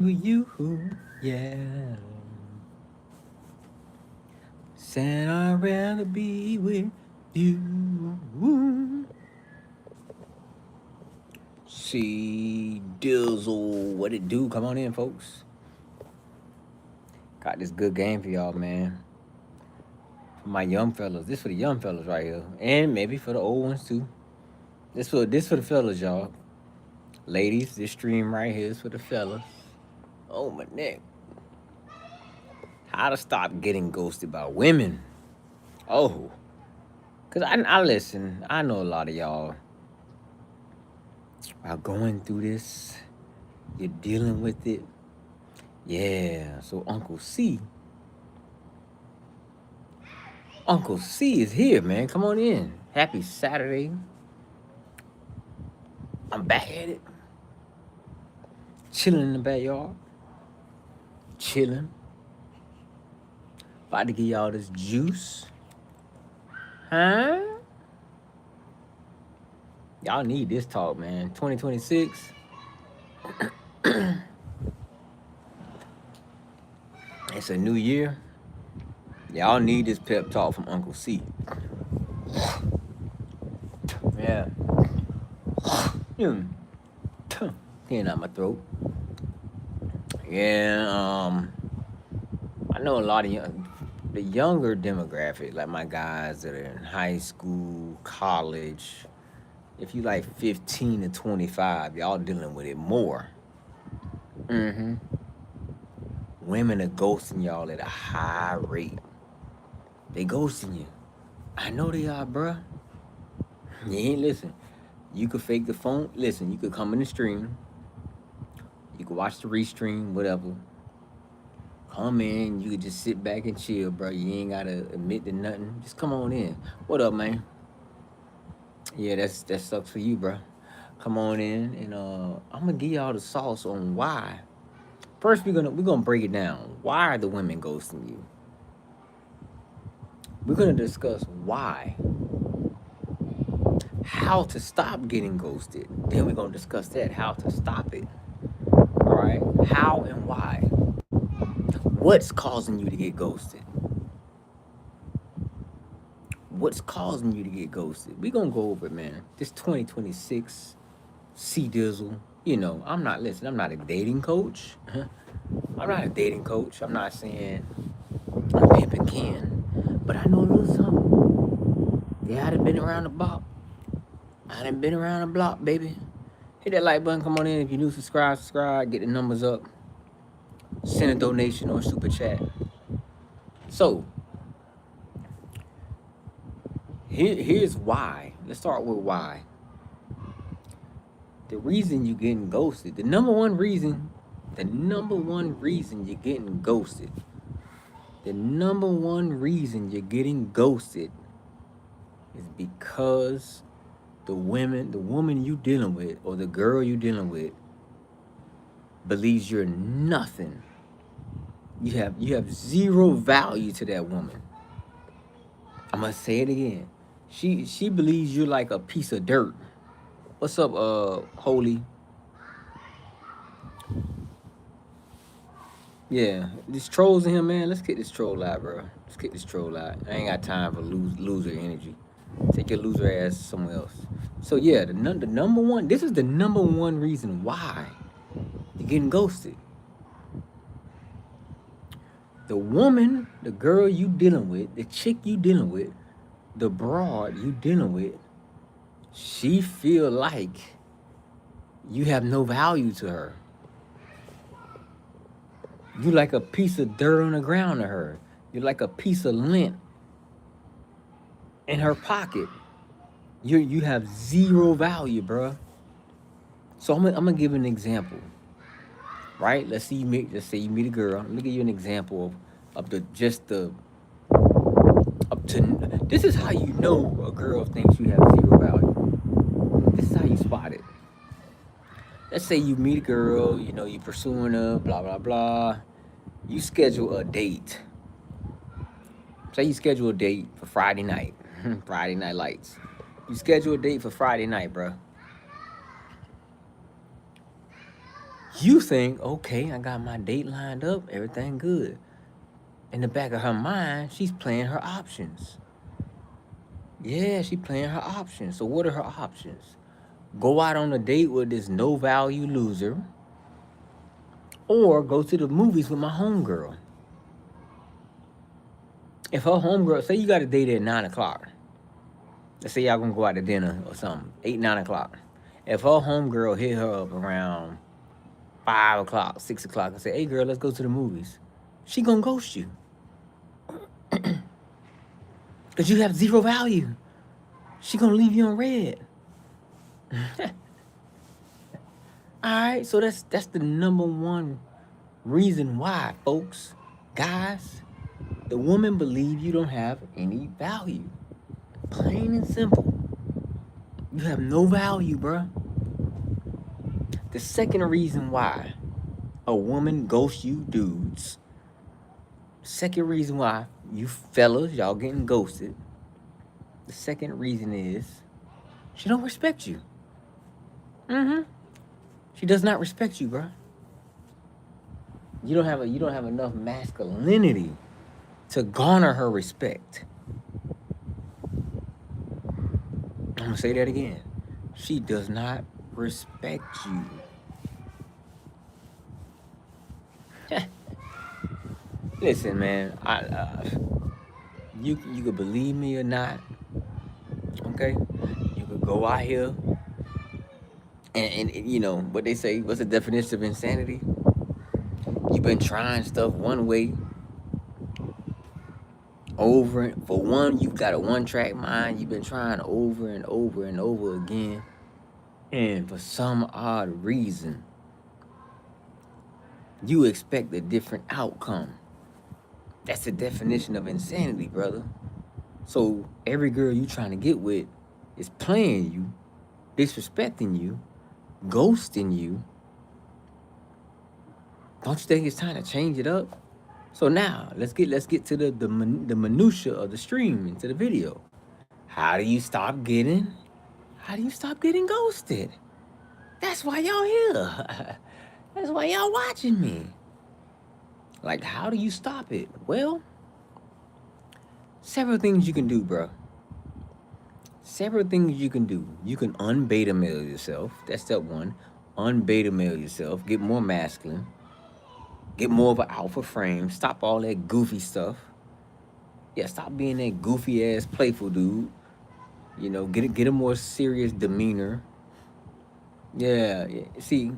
with you, yeah. Said I'd rather be with you. See Dizzle, what it do? Come on in, folks. Got this good game for y'all, man. For my young fellas. This for the young fellas right here, and maybe for the old ones too. This for the fellas, y'all. Ladies, this stream right here is for the fellas. Oh my neck. How to stop getting ghosted by women? Oh, cause I listen. I know a lot of y'all are going through this. You're dealing with it. Yeah. So Uncle C is here, man. Come on in. Happy Saturday. I'm back at it. Chilling in the backyard. Chilling. About to give y'all this juice. Huh? Y'all need this talk, man. 2026. It's a new year. Y'all need this pep talk from Uncle C. Yeah. Clearing out my throat. Yeah, I know a lot of the younger demographic, like my guys that are in high school, college. If you like 15 to 25, y'all dealing with it more. Mm-hmm. Women are ghosting y'all at a high rate. They ghosting you. I know they are, bruh. You ain't listen. You could fake the phone. Listen, you could come in the stream. You could watch the restream, whatever. Come in. You could just sit back and chill, bro. You ain't gotta admit to nothing. Just come on in. What up, man? Yeah, that sucks for you, bro. Come on in, and I'm gonna give y'all the sauce on why. First, we're gonna break it down. Why are the women ghosting you? We're gonna discuss why, how to stop getting ghosted. Then we're gonna discuss that, how to stop it. All right, how and why. What's causing you to get ghosted? What's causing you to get ghosted? We're gonna go over it, man. This 2026, C Dizzle. You know, I'm not a dating coach. I'm not a dating coach. I'm not saying I'm pimping Ken, but I know a little something. Yeah, I done been around the block. I done been around the block, baby. Hit that like button. Come on in. If you're new, subscribe. Get the numbers up. Send a donation or super chat. So, here's why. Let's start with why. The reason you're getting ghosted. The number one reason you're getting ghosted. The number one reason you're getting ghosted is because the woman you dealing with, or the girl you dealing with, believes you're nothing. You have zero value to that woman. I'm gonna say it again. She believes you're like a piece of dirt. What's up, Holy? Yeah, these trolls in here, man. Let's get this troll out, bro. Let's get this troll out. I ain't got time for loser energy. Take your loser ass somewhere else. So yeah, the number one. This is the number one reason why you're getting ghosted. The woman, the girl you dealing with, the chick you dealing with, the broad you dealing with, she feel like you have no value to her. You like a piece of dirt on the ground to her. You're like a piece of lint in her pocket. You have zero value, bruh. So I'm gonna give an example, right? Let's say you meet a girl. Let me give you an example of the just the up to. This is how you know a girl thinks you have zero value. This is how you spot it. Let's say you meet a girl, you know, you pursuing her, blah blah blah. You schedule a date. Say you schedule a date for Friday night. Friday night lights. You schedule a date for Friday night, bro. You think, okay, I got my date lined up, everything good. In the back of her mind, she's playing her options. Yeah, she's playing her options. So what are her options? Go out on a date with this no value loser, or go to the movies with my homegirl. If her homegirl, say you got a date at 9 o'clock, let's say y'all gonna go out to dinner or something, 8, 9 o'clock. If her homegirl hit her up around 5 o'clock, 6 o'clock and say, hey girl, let's go to the movies, she gonna ghost you. Because you have zero value. She gonna leave you on red. Alright, so that's the number one reason why, folks, guys, the woman believe you don't have any value. Plain and simple. You have no value, bruh. The second reason why a woman ghosts you dudes, second reason why you fellas, y'all getting ghosted, the second reason is she don't respect you. She does not respect you, bruh. You don't have enough masculinity to garner her respect. I'm gonna say that again. She does not respect you. Listen, man. You could believe me or not. Okay, you could go out here and you know what they say. What's the definition of insanity? You've been trying stuff one way over. For one, you've got a one-track mind. You've been trying over and over and over again, and for some odd reason, you expect a different outcome. That's the definition of insanity, brother. So every girl you trying to get with is playing you, disrespecting you, ghosting you. Don't you think it's time to change it up? So now let's get to the minutia of the stream, into the video. How do you stop getting ghosted? That's why y'all here. That's why y'all watching me. Like, how do you stop it? Well, several things you can do, bro. Several things you can do. You can unbeta male yourself. That's step one. Unbeta male yourself. Get more masculine. Get more of an alpha frame. Stop all that goofy stuff. Yeah, stop being that goofy ass playful dude. You know, get a more serious demeanor. Yeah. See,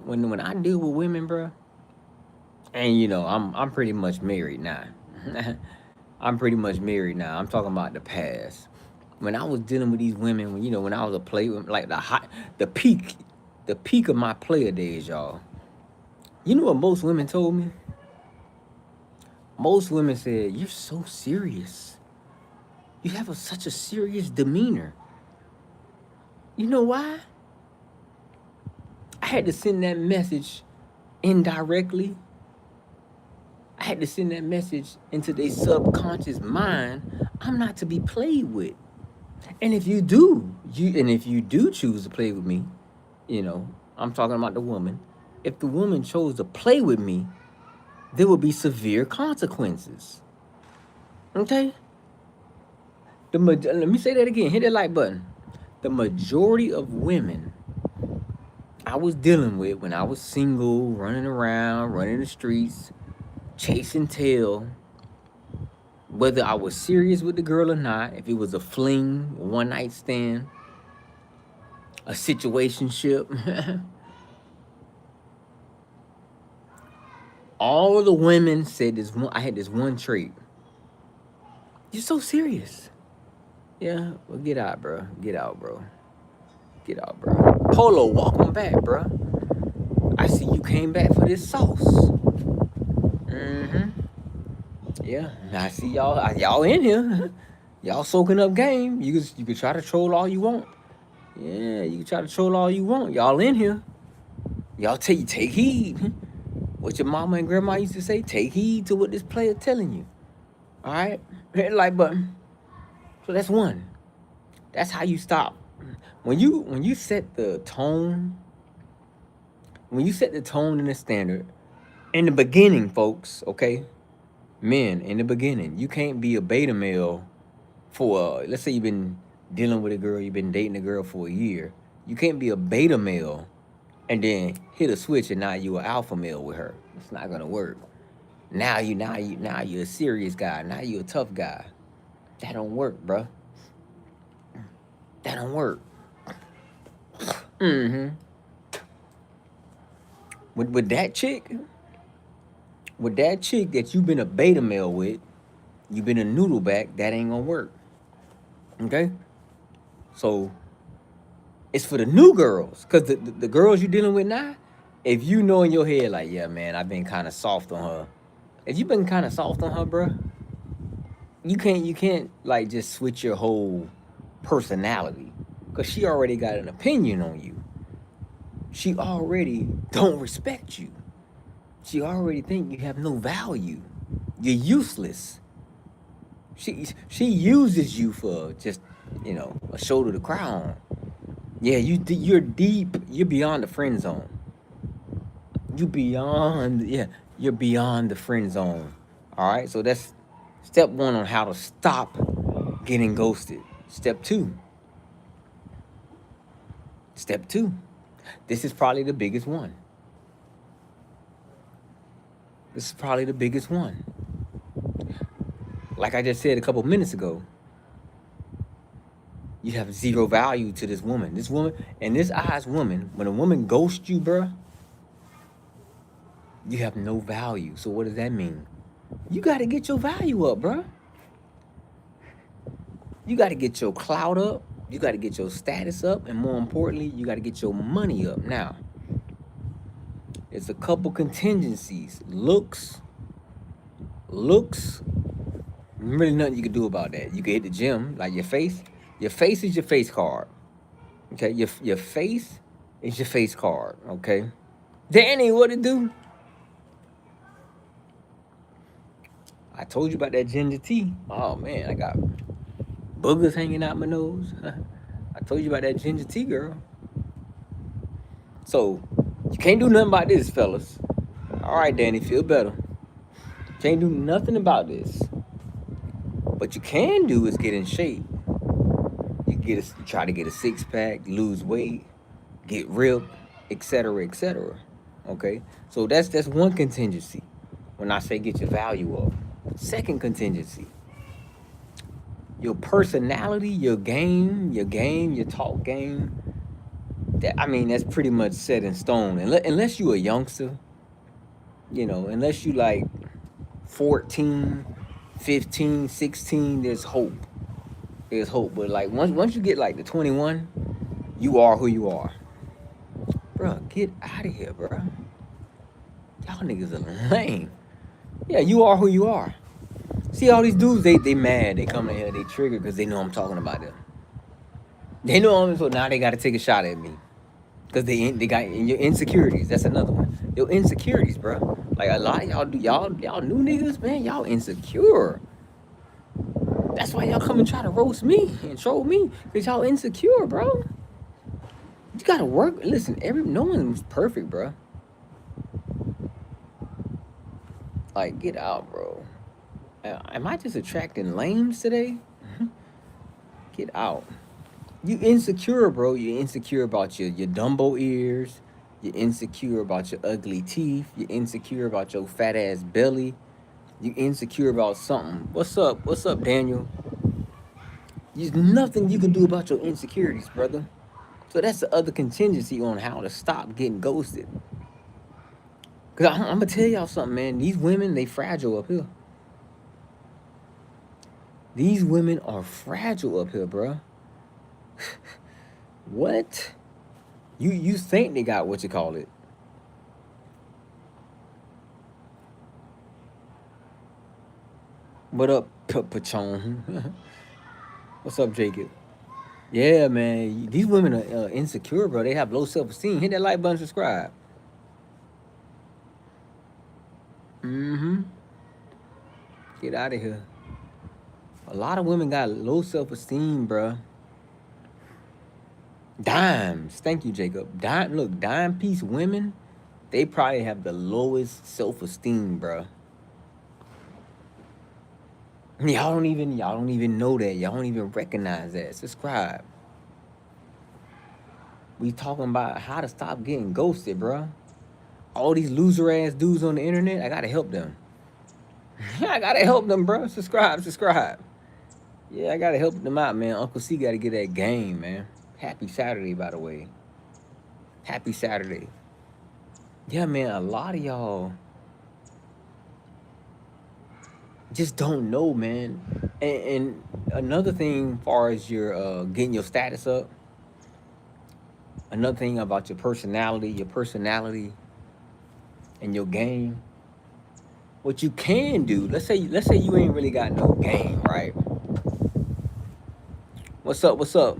when I deal with women, bro, and you know, I'm pretty much married now. I'm pretty much married now. I'm talking about the past. When I was dealing with these women, when I was a player, like the peak of my player days, y'all. You know what most women told me? Most women said, "You're so serious. You have such a serious demeanor." You know why? I had to send that message indirectly. I had to send that message into their subconscious mind. I'm not to be played with. And if you do choose to play with me, I'm talking about the woman. If the woman chose to play with me, there will be severe consequences. Okay? Let me say that again. Hit that like button. The majority of women I was dealing with when I was single, running around, running the streets, chasing tail, whether I was serious with the girl or not, if it was a fling, a one-night stand, a situationship, all of the women said I had this one trait. You're so serious. Yeah, well, get out, bro. Get out, bro. Get out, bro. Polo, welcome back, bro. I see you came back for this sauce. Yeah, I see y'all in here. Y'all soaking up game. You can try to troll all you want. Yeah, you can try to troll all you want. Y'all in here. Y'all take heed. What your mama and grandma used to say, take heed to what this player telling you. All right? Hit the like button. So that's one. That's how you stop. When you set the tone, when you set the tone and the standard in the beginning, folks, okay? Men, in the beginning, you can't be a beta male for, let's say you've been dealing with a girl, you've been dating a girl for a year. You can't be a beta male and then hit a switch and now you an alpha male with her. It's not gonna work. Now you're a serious guy. Now you a tough guy. That don't work, bro. That don't work. Mm-hmm. With that chick, that you've been a beta male with, you've been a noodle back, that ain't gonna work. Okay? So it's for the new girls. Cause the girls you're dealing with now, if you know in your head, like, yeah, man, I've been kind of soft on her. If you've been kind of soft on her, bro, you can't like just switch your whole personality. Cause she already got an opinion on you. She already don't respect you. She already think you have no value. You're useless. She uses you for just, a shoulder to cry on. Yeah, you're deep. You're beyond the friend zone. You're beyond the friend zone. All right, so that's step one on how to stop getting ghosted. Step two. Step two. This is probably the biggest one. This is probably the biggest one. Like I just said a couple minutes ago, you have zero value to this woman. This woman, and this eyes woman, when a woman ghosts you, bruh, you have no value. So what does that mean? You got to get your value up, bruh. You got to get your clout up. You got to get your status up. And more importantly, you got to get your money up. Now, it's a couple contingencies. Looks, really nothing you can do about that. You can hit the gym, like your face. Your face is your face card. Okay, your face is your face card. Okay, Danny, what it do? I told you about that ginger tea. Oh man, I got boogers hanging out my nose. I told you about that ginger tea, girl. So you can't do nothing about this, fellas. All right, Danny, feel better. Can't do nothing about this. What you can do is get in shape. You try to get a 6-pack, lose weight, get ripped, etc., etc. Okay, so that's one contingency. When I say get your value up, second contingency, your personality, your talk game. That's pretty much set in stone. Unless you a youngster, unless you like 14, 15, 16, there's hope. There's hope. But like once you get like to 21, you are who you are. Bruh, get out of here, bruh. Y'all niggas are lame. Yeah, you are who you are. See all these dudes, they mad. They come in here, they trigger because they know I'm talking about them. They know I'm, so now they got to take a shot at me. Because they got your insecurities. That's another one. Your insecurities, bro. Like a lot of y'all new niggas, man, y'all insecure. That's why y'all come and try to roast me and troll me. Because y'all insecure, bro. You gotta work. Listen, no one's perfect, bro. Like, get out, bro. Am I just attracting lames today? Get out. You insecure, bro. You're insecure about your Dumbo ears. You're insecure about your ugly teeth. You're insecure about your fat ass belly. You're insecure about something. What's up? What's up, Daniel? There's nothing you can do about your insecurities, brother. So that's the other contingency on how to stop getting ghosted. Because I'm going to tell y'all something, man. These women, they fragile up here. These women are fragile up here, bro. What? You think they got what you call it? What up, Pachon? What's up, Jacob? Yeah, man. These women are insecure, bro. They have low self-esteem. Hit that like button, subscribe. Get out of here. A lot of women got low self-esteem, bro. Dimes. Thank you, Jacob. Dime piece women They probably have the lowest self-esteem, bro. Y'all don't even know that. Y'all don't even recognize that. Subscribe. We talking about how to stop getting ghosted, bro. All these loser ass dudes on the internet, I gotta help them. I gotta help them, bro. Subscribe. Yeah, I gotta help them out, man. Uncle C gotta get that game, man. Happy Saturday, by the way. Happy Saturday. Yeah, man, a lot of y'all just don't know, man. And another thing, far as your getting your status up, another thing about your personality and your game. What you can do, let's say you ain't really got no game, right? What's up? What's up?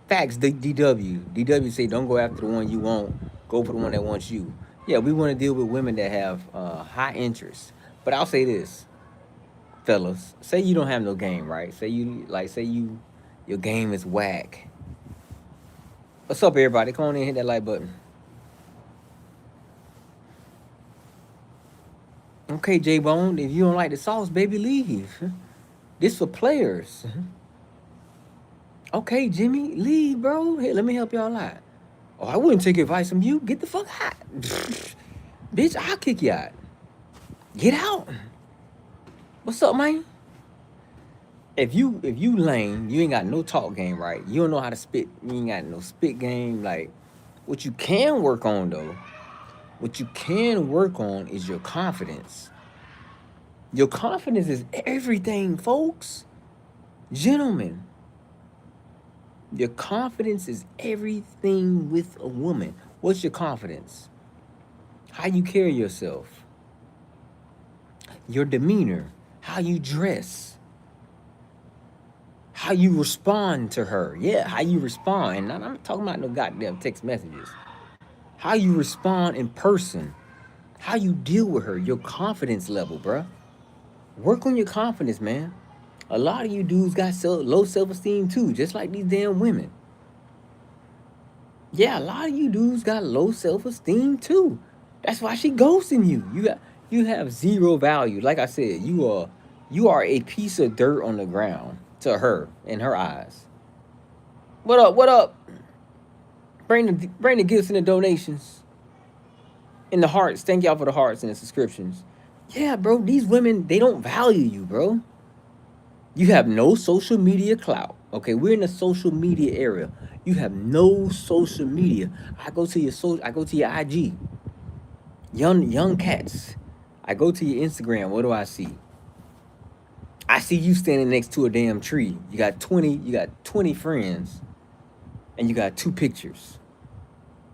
Facts, DW. DW say don't go after the one you want. Go for the one that wants you. Yeah, we want to deal with women that have high interest. But I'll say this, fellas. Say you don't have no game, right? Say your game is whack. What's up, everybody? Come on in and hit that like button. Okay, J Bone. If you don't like the sauce, baby, leave. This for players. Okay, Jimmy, leave, bro. Here, let me help y'all out. Oh, I wouldn't take advice from you. Get the fuck out. Bitch, I'll kick you out. Get out. What's up, man? If you lame, you ain't got no talk game, right? You don't know how to spit. You ain't got no spit game. Like, what you can work on, though, what you can work on is your confidence. Your confidence is everything, folks. Gentlemen, your confidence is everything with a woman. What's your confidence? How you carry yourself, your demeanor, how you dress, how you respond to her. Yeah, how you respond. And I'm not talking about no goddamn text messages. How you respond in person, how you deal with her, your confidence level, bruh. Work on your confidence, man. A lot of you dudes got low self-esteem too, just like these damn women. Yeah, a lot of you dudes got low self-esteem too. That's why she ghosting you. You have zero value. Like I said, you are a piece of dirt on the ground to her in her eyes. What up? What up? Bring the gifts and the donations. And the hearts. Thank y'all for the hearts and the subscriptions. Yeah, bro. These women, they don't value you, bro. You have no social media clout. Okay, we're in the social media era. You have no social media. I go to your IG. Young cats. I go to your Instagram. What do I see? I see you standing next to a damn tree. You got 20 friends. And you got 2 pictures.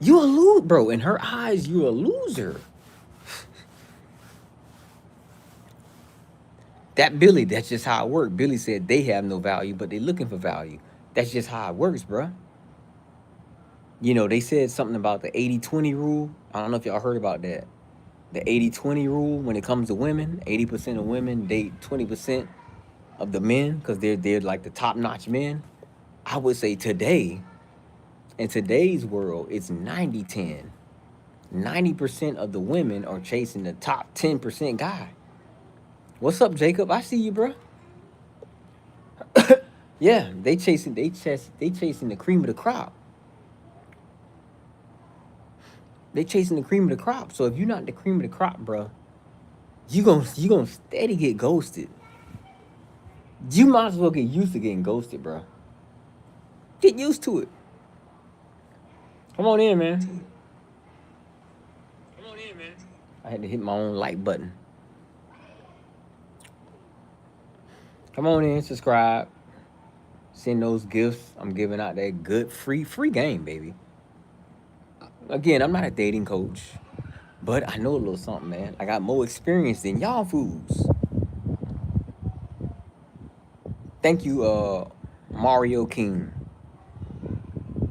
You a loser, bro. In her eyes, you a loser. That Billy, that's just how it works. Billy said they have no value, but they looking for value. That's just how it works, bro. You know, they said something about the 80-20 rule. I don't know if y'all heard about that. The 80-20 rule when it comes to women. 80% of women date 20% of the men because they're like the top-notch men. I would say today, in today's world, it's 90-10. 90% of the women are chasing the top 10% guy. What's up, Jacob? I see you, bro. Yeah, they chasing the cream of the crop. They chasing the cream of the crop. So if you're not the cream of the crop, bro, you gonna steady get ghosted. You might as well get used to getting ghosted, bro. Get used to it. Come on in, man. I had to hit my own like button. Come on in, subscribe. Send those gifts. I'm giving out that good free game, baby. Again, I'm not a dating coach, but I know a little something, man. I got more experience than y'all fools. Thank you, Mario King.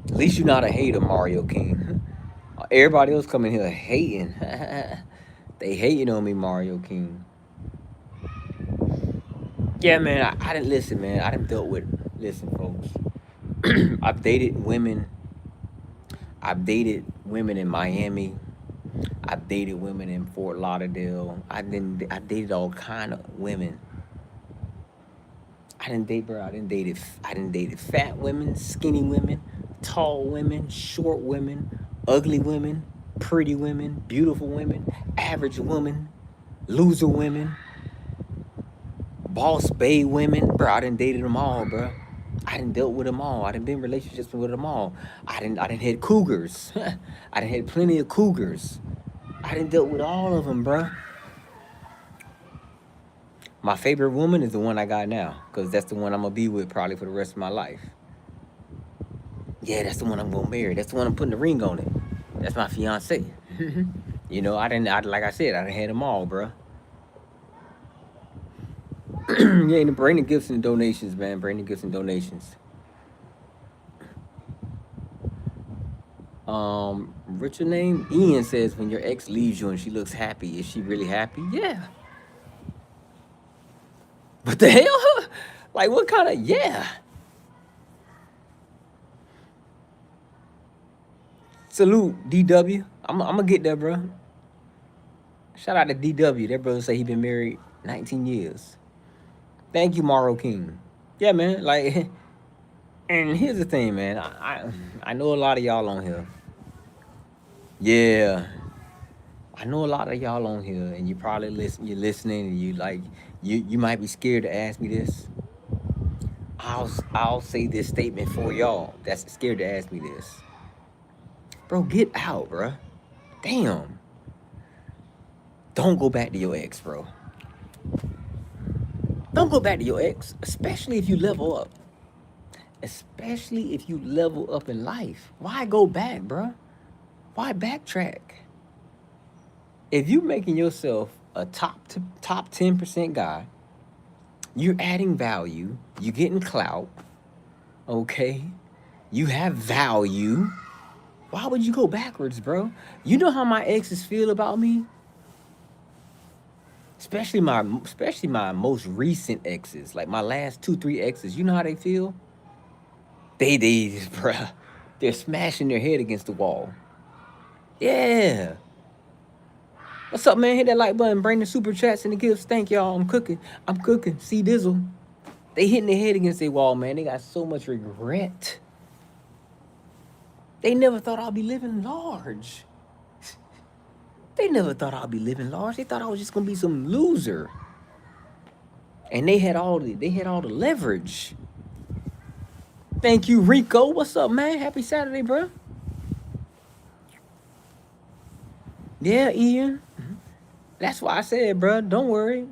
At least you're not a hater, Mario King. Everybody else coming here hating. They hating on me, Mario King. Yeah, man, I didn't listen, man. I didn't dealt with it. Listen, folks. I've dated women women in Miami. I've dated women in Fort Lauderdale. I dated all kind of women. I didn't date fat women, skinny women, tall women, short women, ugly women, pretty women, beautiful women, average women, loser women, boss bay women. Bro, I done dated them all, bro. I done dealt with them all. I done been in relationships with them all. I done had cougars. I done had plenty of cougars. I done dealt with all of them, bro. My favorite woman is the one I got now, because that's the one I'm gonna be with probably for the rest of my life. Yeah, that's the one I'm gonna marry. That's the one I'm putting the ring on it. That's my fiance. You know, like I said, I done had them all, bro. Yeah, and Brandon Gibson donations, man. Brandon Gibson donations. What's your name? Ian says, when your ex leaves you and she looks happy, is she really happy? Yeah. What the hell? Like, what kind of, yeah. Salute, DW. I'm gonna get there, bro. Shout out to DW. That brother say he been married 19 years. Thank you, Morrow King. Yeah, man. Like, and here's the thing, man. I know a lot of y'all on here. Yeah, I know a lot of y'all on here, and you probably listen. You're listening, and you might be scared to ask me this. I'll say this statement for y'all that's scared to ask me this. Bro, get out, bro. Damn. Don't go back to your ex, bro. Don't go back to your ex, especially if you level up. Especially if you level up in life. Why go back, bro? Why backtrack? If you making yourself a top 10% guy, you're adding value, you getting clout, okay? You have value. Why would you go backwards, bro? You know how my exes feel about me? Especially my most recent exes, like my last 2, 3 exes. You know how they feel? They bruh, they're smashing their head against the wall. Yeah. What's up, man? Hit that like button, bring the super chats and the gifts. Thank y'all. I'm cooking. See Dizzle. They hitting their head against their wall, man. They got so much regret. They never thought I'd be living large. They never thought I'd be living large. They thought I was just gonna be some loser. And they had all the leverage. Thank you, Rico. What's up, man? Happy Saturday, bro. Yeah, Ian. That's why I said, bro, don't worry.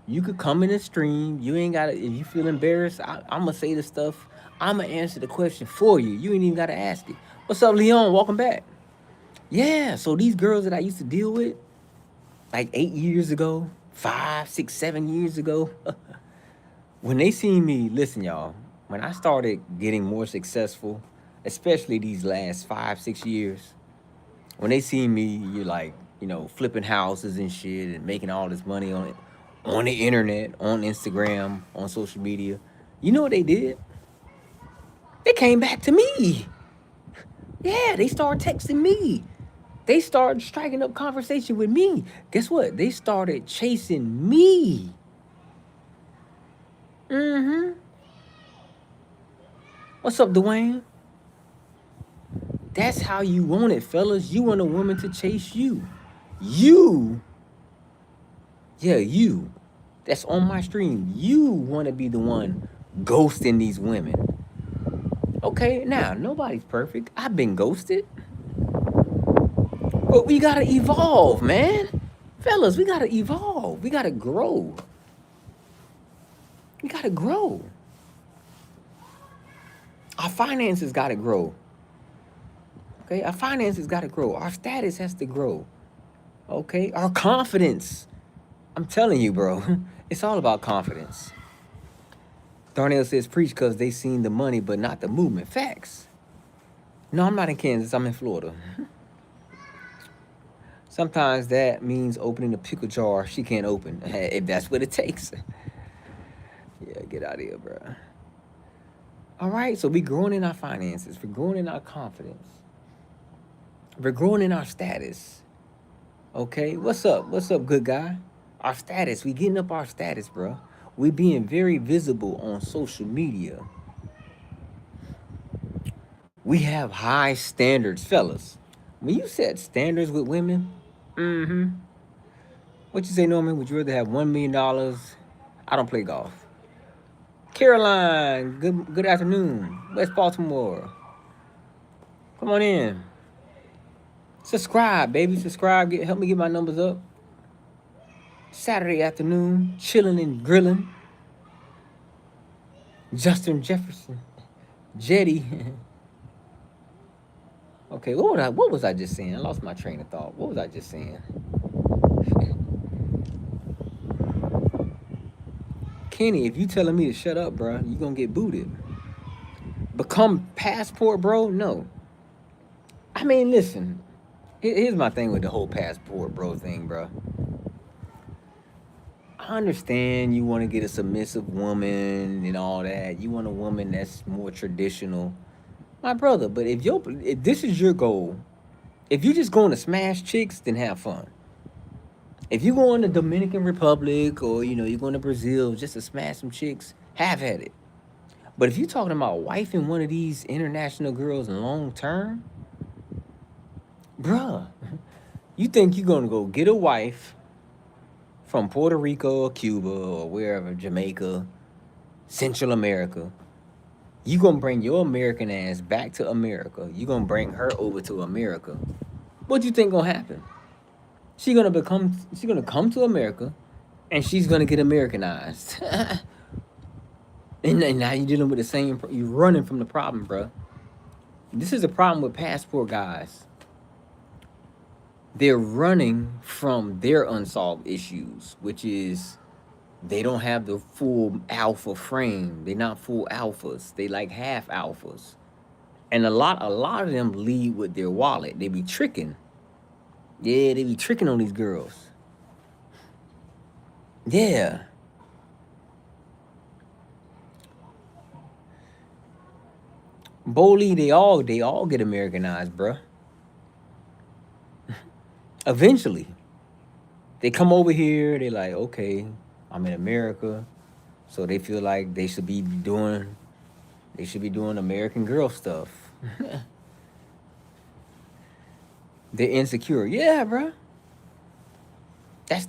You could come in the stream. You ain't gotta. If you feel embarrassed, I'm gonna say the stuff. I'm gonna answer the question for you. You ain't even gotta ask it. What's up, Leon? Welcome back. Yeah. So these girls that I used to deal with, like 8 years ago, 5, 6, 7 years ago, when they seen me, listen, y'all. When I started getting more successful, especially these last 5, 6 years, when they see me, you're like, flipping houses and shit and making all this money on the internet, on Instagram, on social media. You know what they did? They came back to me. Yeah, they started texting me. They started striking up conversation with me. Guess what? They started chasing me. Mm-hmm. What's up, Dwayne? That's how you want it, fellas. You want a woman to chase you. You. Yeah, you. That's on my stream. You want to be the one ghosting these women. Okay, now, nobody's perfect. I've been ghosted. But we got to evolve, man. Fellas, we got to evolve. We got to grow. We got to grow. Our finances got to grow. Okay, our finances got to grow. Our status has to grow. Okay, our confidence. I'm telling you, bro, it's all about confidence. Darnell says preach because they seen the money but not the movement. Facts. No, I'm not in Kansas. I'm in Florida. Sometimes that means opening a pickle jar she can't open, if that's what it takes. Yeah, get out of here, bro. All right, so we growing in our finances. We're growing in our confidence. We're growing in our status. Okay, what's up? What's up, good guy? Our status. We getting up our status, bro. We being very visible on social media. We have high standards, fellas. When you set standards with women, mm-hmm. What you say, Norman? Would you rather have $1 million? I don't play golf. Caroline, good afternoon. West Baltimore. Come on in. Subscribe, baby. Subscribe. Help me get my numbers up. Saturday afternoon, chilling and grilling. Justin Jefferson. Jetty. Okay, what was I just saying? I lost my train of thought. What was I just saying? Kenny, if you telling me to shut up, bro, you gonna get booted. Become passport, bro? No. I mean, listen. Here's my thing with the whole passport, bro thing, bro. I understand you want to get a submissive woman and all that. You want a woman that's more traditional, my brother. But if this is your goal, if you're just going to smash chicks, then have fun. If you go in the Dominican Republic or you're going to Brazil just to smash some chicks, have at it. But if you're talking about wifing one of these international girls long term, bruh, you think you're gonna go get a wife from Puerto Rico or Cuba or wherever, Jamaica, Central America. You gonna bring your American ass back to America. You gonna bring her over to America. What do you think gonna happen? She's gonna come to America and she's gonna get Americanized. And now you're dealing with the same, you're running from the problem, bro. This is a problem with passport guys. They're running from their unsolved issues, which is they don't have the full alpha frame. They're not full alphas. They like half alphas. And a lot of them lead with their wallet. They be tricking. Yeah, they be tricking on these girls. Yeah. Bowley, they all get Americanized, bruh. Eventually. They come over here, they like, okay, I'm in America. So they feel like they should be doing American Girl stuff. They're insecure. Yeah, bruh. That's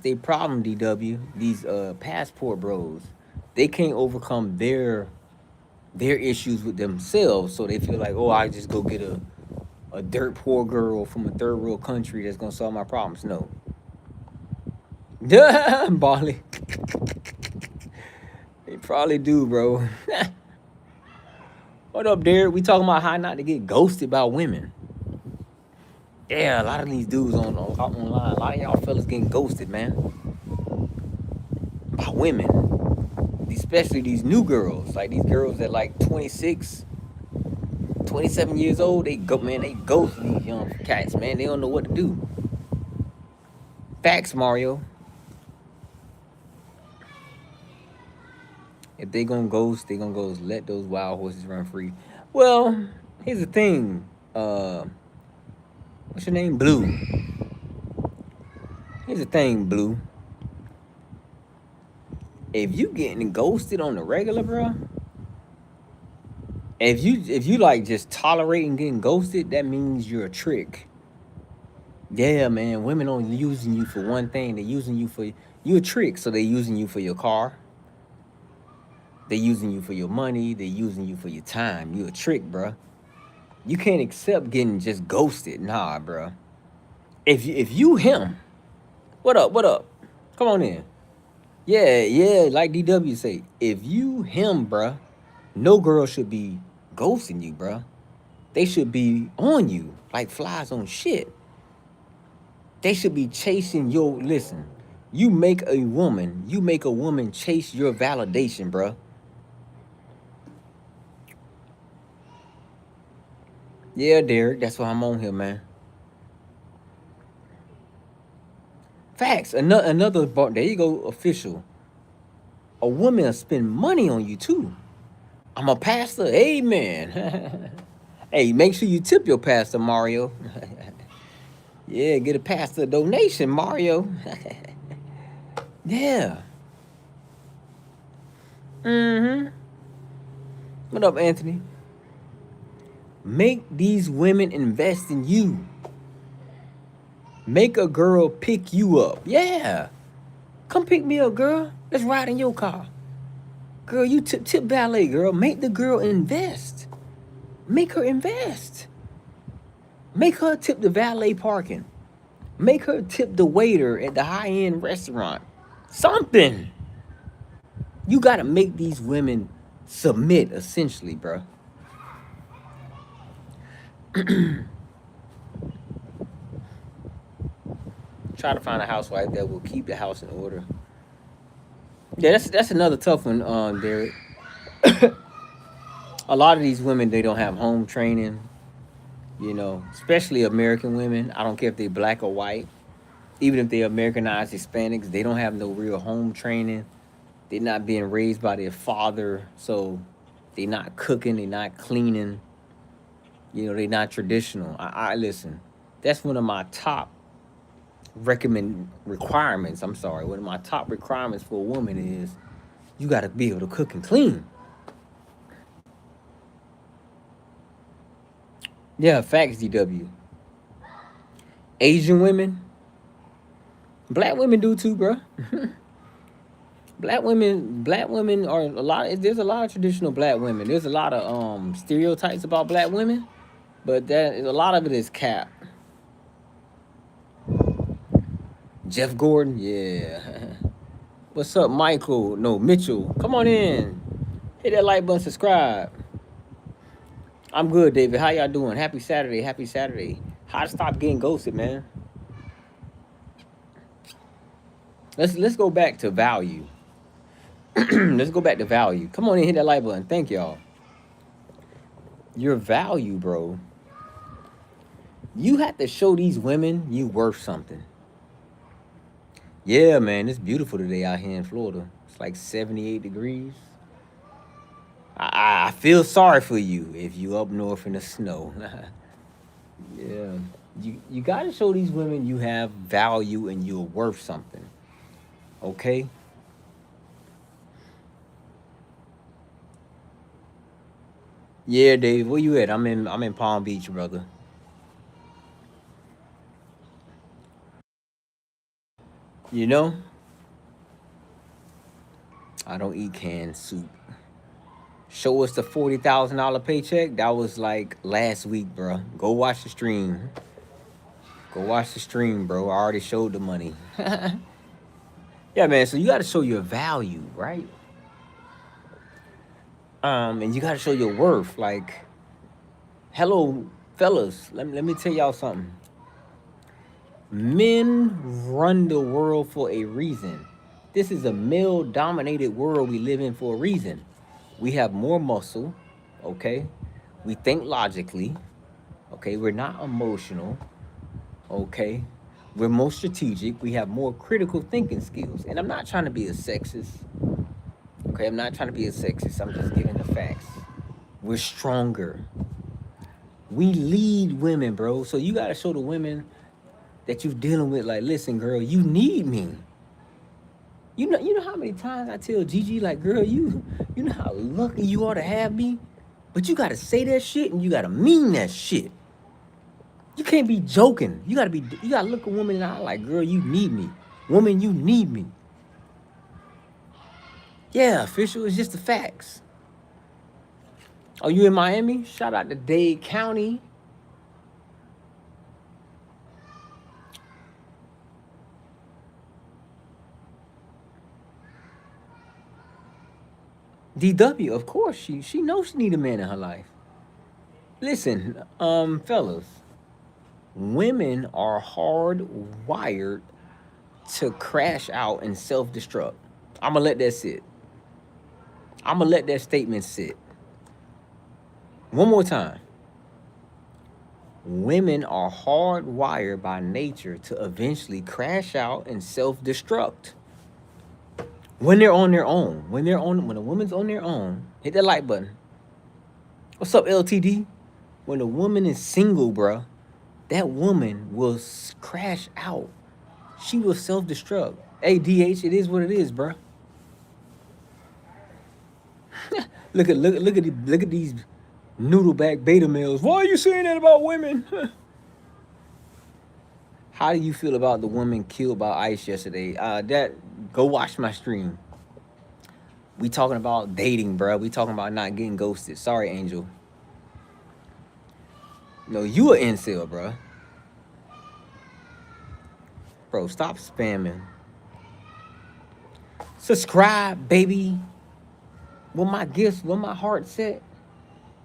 their problem, DW. These passport bros. They can't overcome their issues with themselves, so they feel like, oh, I just go get a dirt poor girl from a third world country that's gonna solve my problems. No. Bali. They probably do, bro. What up, Derek? We talking about how not to get ghosted by women. Yeah, a lot of these dudes online, a lot of y'all fellas getting ghosted, man. By women. Especially these new girls. Like these girls that like 26, 27 years old, they ghost these young cats, man. They don't know what to do. Facts, Mario. If they gonna ghost, let those wild horses run free. Well, here's the thing. What's your name? Blue. Here's the thing, Blue. If you getting ghosted on the regular, bro, if you like just tolerating getting ghosted, that means you're a trick. Yeah, man. Women only using you for one thing. They're using you for you a trick. So they're using you for your car. They're using you for your money. They're using you for your time. You a trick, bro. You can't accept getting just ghosted. Nah, bro. If you him, what up? Come on in. Yeah, like DW say, if you him, bruh, no girl should be ghosting you, bruh. They should be on you like flies on shit. They should be chasing your, listen, you make a woman chase your validation, bruh. Yeah, Derek, that's why I'm on here, man. Facts. Another there you go, official. A woman will spend money on you too. I'm a pastor. Amen. Hey, make sure you tip your pastor, Mario. Yeah, get a pastor donation, Mario. Yeah. Mm-hmm. What up, Anthony? Make these women invest in you. Make a girl pick you up. Yeah. Come pick me up, girl. Let's ride in your car. Girl, you tip ballet, girl. Make the girl invest. Make her invest. Make her tip the valet parking. Make her tip the waiter at the high-end restaurant. Something. You gotta make these women submit, essentially, bro. Try to find a housewife that will keep the house in order. Yeah, that's another tough one, Derek. A lot of these women, they don't have home training. You know, especially American women. I don't care if they're black or white. Even if they're Americanized Hispanics, they don't have no real home training. They're not being raised by their father, so they're not cooking, they're not cleaning. You know, they're not traditional. I listen. That's one of my top requirements. I'm sorry. One of my top requirements for a woman is you got to be able to cook and clean. Yeah, facts, DW. Asian women, black women do too, bro. Black women are a lot. There's a lot of traditional black women. There's a lot of stereotypes about black women, but that a lot of it is cap. Jeff Gordon, yeah. What's up, Michael? No, Mitchell. Come on in. Hit that like button, subscribe. I'm good, David. How y'all doing? Happy Saturday. Happy Saturday. How to stop getting ghosted, man. Let's go back to value. Let's go back to value. Come on in, hit that like button. Thank y'all. Your value, bro. You have to show these women you worth something. Yeah, man, it's beautiful today out here in Florida. It's like 78 degrees. I feel sorry for you if you up north in the snow. Yeah. You got to show these women you have value and you're worth something. Okay? Yeah, Dave, where you at? I'm in Palm Beach, brother. You know, I don't eat canned soup. Show us the $40,000 paycheck. That was like last week, bro. Go watch the stream. Go watch the stream, bro. I already showed the money. Yeah, man. So you got to show your value, right? And you got to show your worth. Like, hello, fellas. Let me tell y'all something. Men run the world for a reason. This is a male-dominated world we live in for a reason. We have more muscle, okay? We think logically, okay? We're not emotional, okay? We're more strategic. We have more critical thinking skills. And I'm not trying to be a sexist, okay? I'm not trying to be a sexist. I'm just giving the facts. We're stronger. We lead women, bro. So you got to show the women that you're dealing with, like, listen, girl, you need me. You know how many times I tell Gigi, like, girl, you know how lucky you are to have me, but you gotta say that shit and you gotta mean that shit. You can't be joking. You gotta look a woman in the eye like, girl, you need me. Woman, you need me. Yeah, official, it's just the facts. Oh, you in Miami? Shout out to Dade County. DW, of course, she knows she need a man in her life. Listen, fellas, women are hardwired to crash out and self-destruct. I'm gonna let that sit. I'm gonna let that statement sit. One more time. Women are hardwired by nature to eventually crash out and self-destruct. When they're on their own, when a woman's on their own, hit that like button. What's up, LTD? When a woman is single, bruh, that woman will crash out. She will self-destruct. Hey, DH, it is what it is, bruh. Look at these noodleback beta males. Why are you saying that about women? How do you feel about the woman killed by ICE yesterday? That go watch my stream. We talking about dating, bro. We talking about not getting ghosted. Sorry, Angel. No, you an incel, bro. Bro, stop spamming. Subscribe, baby. What my gifts, what my heart said,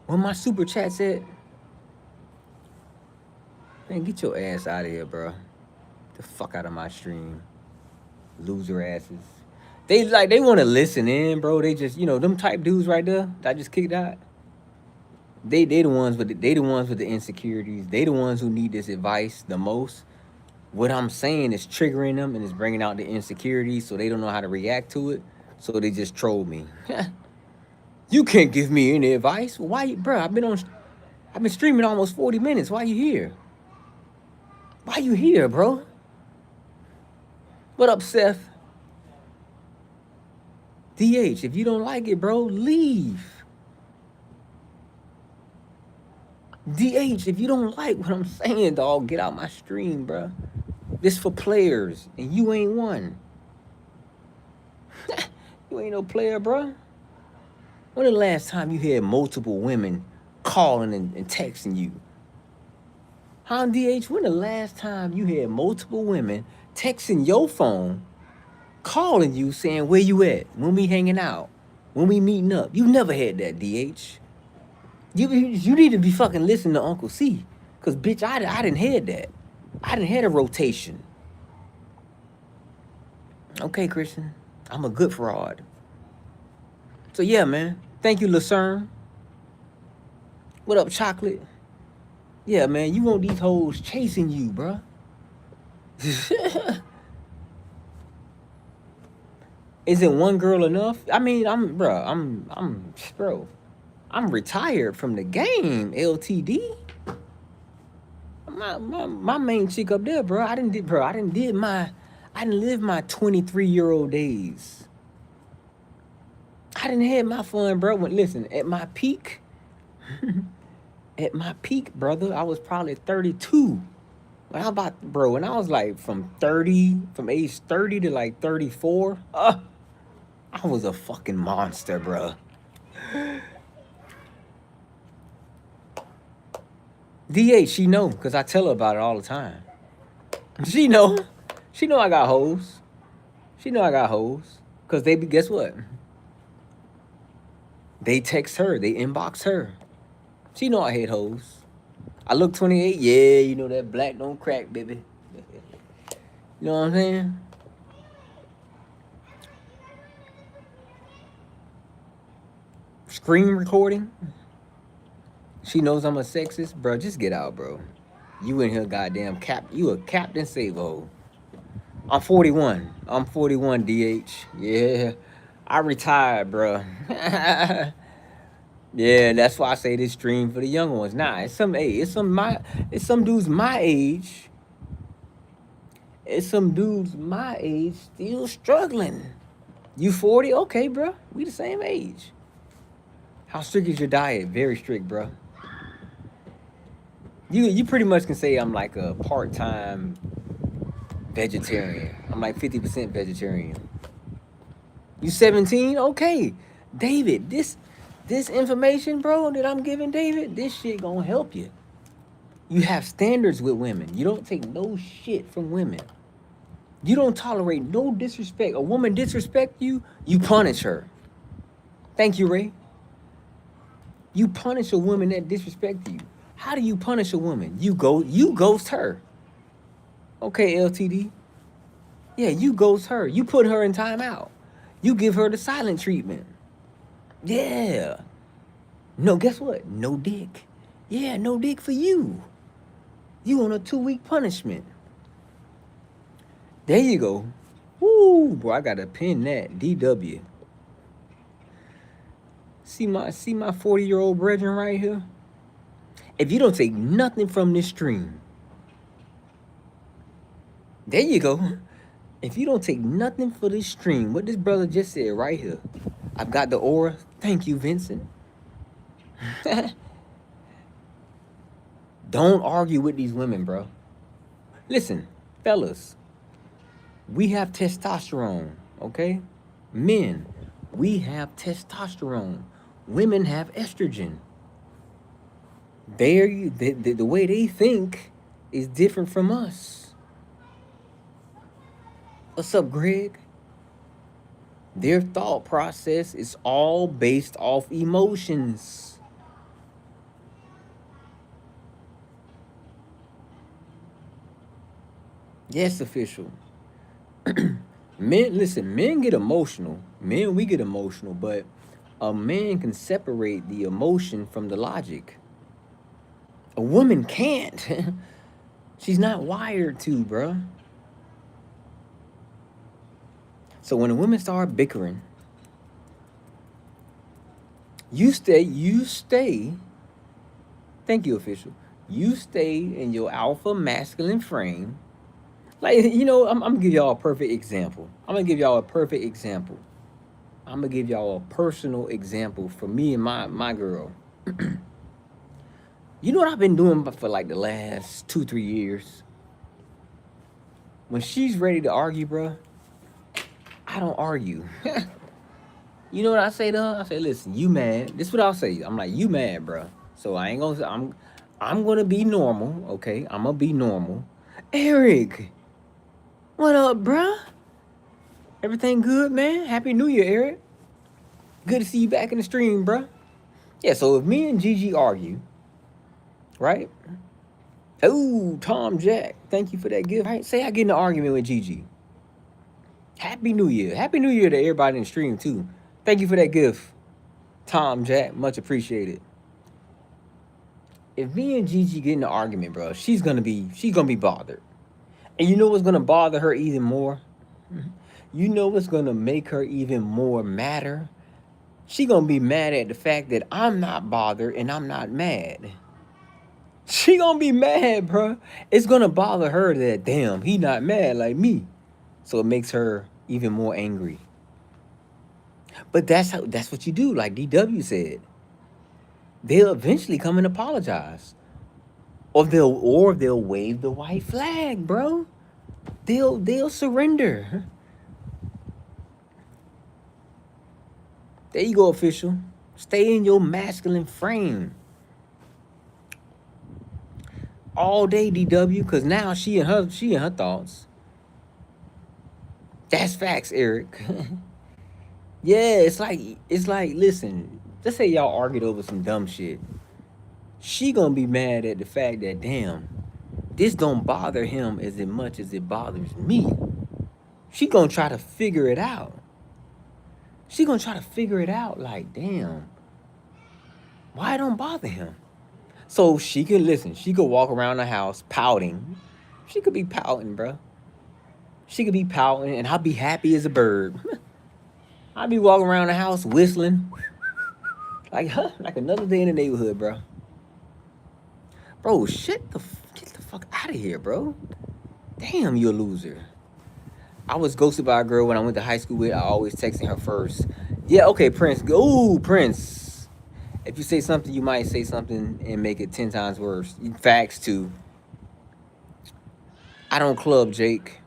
what my super chat said. Man, get your ass out of here, bro. The fuck out of my stream. Loser asses. They want to listen in, bro. They just, them type dudes right there that I just kicked out. They the ones with the insecurities. They the ones who need this advice the most. What I'm saying is triggering them and is bringing out the insecurities, so they don't know how to react to it. So they just troll me. You can't give me any advice. Why, bro? I've been streaming almost 40 minutes. Why you here? Why you here, bro? What up, Seth? DH, if you don't like it, bro, leave. DH, if you don't like what I'm saying, dog, get out my stream, bro. This for players, and you ain't one. You ain't no player, bro. When the last time you had multiple women calling and texting you? Huh, DH? When the last time you had multiple women texting your phone, calling you, saying where you at, when we hanging out, when we meeting up? You never had that, DH. You need to be fucking listening to Uncle C, cause bitch, I didn't had that. I didn't had a rotation. Okay, Christian, I'm a good fraud. So yeah, man. Thank you, Lucerne. What up, Chocolate? Yeah, man, you want these hoes chasing you, bruh. Isn't one girl enough? I mean, I'm retired from the game, LTD. My main chick up there, bro. I didn't live my 23-year-old days. I didn't have my fun, bro. Listen, at my peak, brother, I was probably 32. When I was like from age 30 to like 34, I was a fucking monster, bro. DA, she know, because I tell her about it all the time. She know I got hoes. She know I got hoes. Because guess what? They text her, they inbox her. She know I hate hoes. I look 28, yeah, you know that black don't crack, baby. You know what I'm saying? Screen recording. She knows I'm a sexist, bro. Just get out, bro. You in here, goddamn you a Captain Savo. I'm 41. I'm 41, DH. Yeah, I retired, bro. Yeah, that's why I say this stream for the young ones. Nah, it's some dudes my age. It's some dudes my age still struggling. You 40? Okay, bro. We the same age. How strict is your diet? Very strict, bro. You pretty much can say I'm like a part-time vegetarian. I'm like 50% vegetarian. You 17? Okay. David, this information, bro, that I'm giving David, this shit gonna help you. You have standards with women. You don't take no shit from women. You don't tolerate no disrespect. A woman disrespect you, you punish her. Thank you, Ray. You punish a woman that disrespect you. How do you punish a woman? You ghost her. Okay, LTD. Yeah, you ghost her. You put her in timeout. You give her the silent treatment. Yeah. No, guess what? No dick. Yeah, no dick for you. You on a 2-week punishment. There you go. Woo, boy, I gotta pin that. DW. See my 40-year-old brethren right here? If you don't take nothing from this stream, there you go. If you don't take nothing for this stream, what this brother just said right here, I've got the aura. Thank you, Vincent. Don't argue with these women, bro. Listen, fellas, we have testosterone, okay? Men, we have testosterone. Women have estrogen. The way they think is different from us. What's up, Greg? Their thought process is all based off emotions. Yes, official. Men, listen, men get emotional. Men, we get emotional, but a man can separate the emotion from the logic. A woman can't. She's not wired to, bruh. So when a woman start bickering, you stay. Thank you, official. You stay in your alpha masculine frame. Like, you know, I'm gonna give y'all a perfect example. I'm gonna give y'all a personal example for me and my girl. You know what I've been doing for like the last 2-3 years? When she's ready to argue, bro, I don't argue. You know what I say to her? I say, listen, you mad. This is what I'll say. I'm like, you mad, bro. So I ain't gonna say, I'm gonna be normal, okay? I'm gonna be normal. Eric, what up, bruh? Everything good, man? Happy New Year, Eric. Good to see you back in the stream, bruh. Yeah, so if me and Gigi argue, right? Oh, Tom Jack, thank you for that gift. Right? Say I get in an argument with Gigi. Happy New Year. Happy New Year to everybody in the stream, too. Thank you for that gift, Tom Jack. Much appreciated. If me and Gigi get in an argument, bro, she's gonna be bothered. And you know what's gonna bother her even more? You know what's gonna make her even more madder? She gonna be mad at the fact that I'm not bothered and I'm not mad. She gonna be mad, bro. It's gonna bother her that, damn, he not mad like me. So it makes her even more angry. But that's what you do, like DW said. They'll eventually come and apologize. Or they'll wave the white flag, bro. They'll surrender. There you go, official. Stay in your masculine frame. All day, DW, because now she and her thoughts. That's facts, Eric. Yeah, it's like, listen, just say y'all argued over some dumb shit. She gonna be mad at the fact that, damn, this don't bother him as much as it bothers me. She gonna try to figure it out. Like, damn, why it don't bother him? So she can listen. She could walk around the house pouting. She could be pouting, bro. She could be pouting, and I'll be happy as a bird. I'll be walking around the house whistling, like another day in the neighborhood, bro. Bro, get the fuck out of here, bro. Damn, you a loser. I was ghosted by a girl when I went to high school with. I always texting her first. Yeah, okay, Prince. Ooh, Prince. If you say something, you might say something and make it 10 times worse. Facts, too. I don't club, Jake.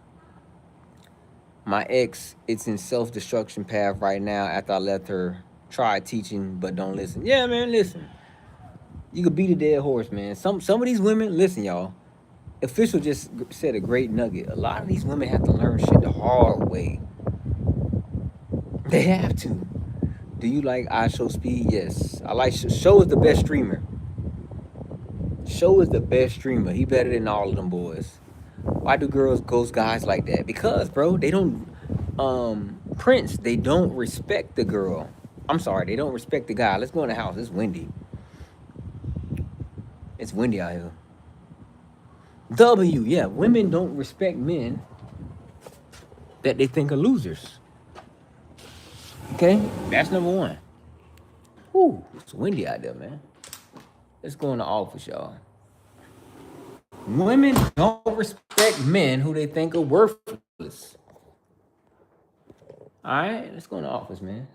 My ex, it's in self-destruction path right now after I left her. Try teaching, but don't listen. Yeah, man, listen. You could beat a dead horse, man. Some of these women, listen, y'all. Official just said a great nugget. A lot of these women have to learn shit the hard way. They have to. Do you like IShowSpeed? Yes. I like Show is the best streamer. Show is the best streamer. He better than all of them boys. Why do girls ghost guys like that? Because, bro, they don't Prince, they don't respect the girl. I'm sorry, they don't respect the guy. Let's go in the house. It's windy. It's windy out here. W, yeah, women don't respect men that they think are losers. Okay? That's number one. Whew, it's windy out there, man. Let's go in the office, y'all. Women don't respect men who they think are worthless. All right, let's go in the office, man.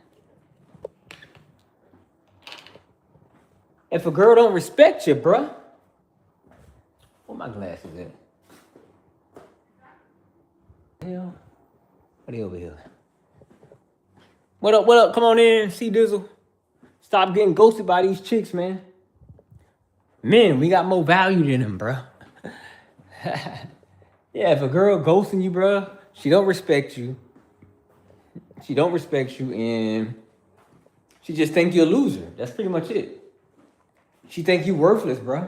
If a girl don't respect you, bruh, where my glasses at? Hell, what are they over here? What up? What up? Come on in, C Dizzle. Stop getting ghosted by these chicks, man. Men, we got more value than them, bruh. Yeah, if a girl ghosting you, bruh, she don't respect you. She don't respect you, and she just think you're a loser. That's pretty much it. She think you worthless, bruh.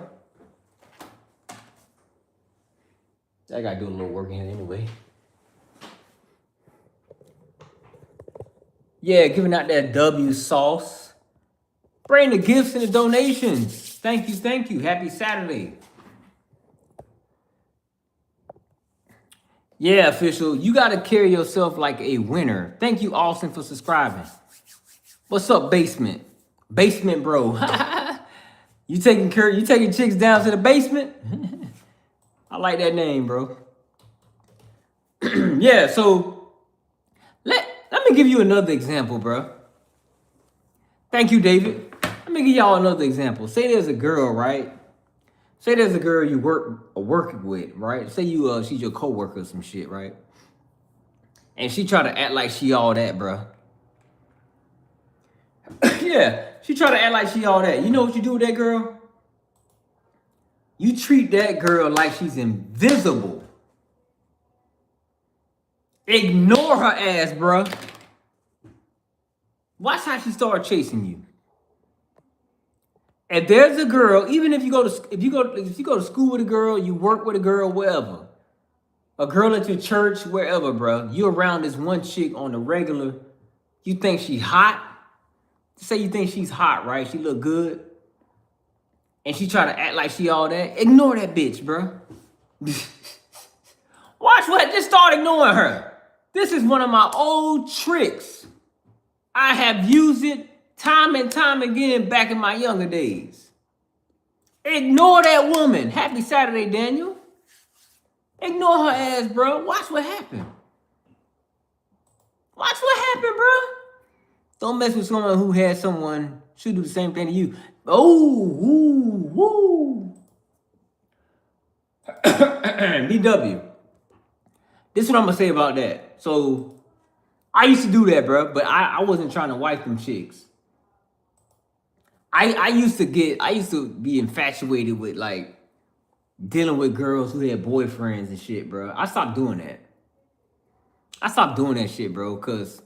I gotta do a little work in here anyway. Yeah, giving out that W sauce. Bring the gifts and the donations. Thank you, thank you. Happy Saturday. Yeah, official. You gotta carry yourself like a winner. Thank you, Austin, for subscribing. What's up, basement? Basement bro. You taking chicks down to the basement? I like that name, bro. Yeah, so let me give you another example, bro. Thank you, David. Let me give y'all another example. Say there's a girl, right? Say there's a girl you work with, right? Say she's your coworker or some shit, right? And she try to act like she all that, bro. Yeah, she try to act like she all that. You know what you do with that girl? You treat that girl like she's invisible. Ignore her ass, bro. Watch how she start chasing you. If there's a girl, even if you go to school with a girl, you work with a girl, wherever, a girl at your church, wherever, bro, you around this one chick on the regular, you think she hot. Say you think she's hot, right? She look good, and she try to act like she all that. Ignore that bitch, bro. Watch what? Just start ignoring her. This is one of my old tricks. I have used it time and time again back in my younger days. Ignore that woman. Happy Saturday, Daniel. Ignore her ass, bro. Watch what happened. Watch what happened, bro. Don't mess with someone who had someone should do the same thing to you. Oh, woo, woo. BW. This is what I'm going to say about that. So, I used to do that, bro, but I wasn't trying to wife them chicks. I used to be infatuated with, like, dealing with girls who had boyfriends and shit, bro. I stopped doing that. I stopped doing that shit, bro, because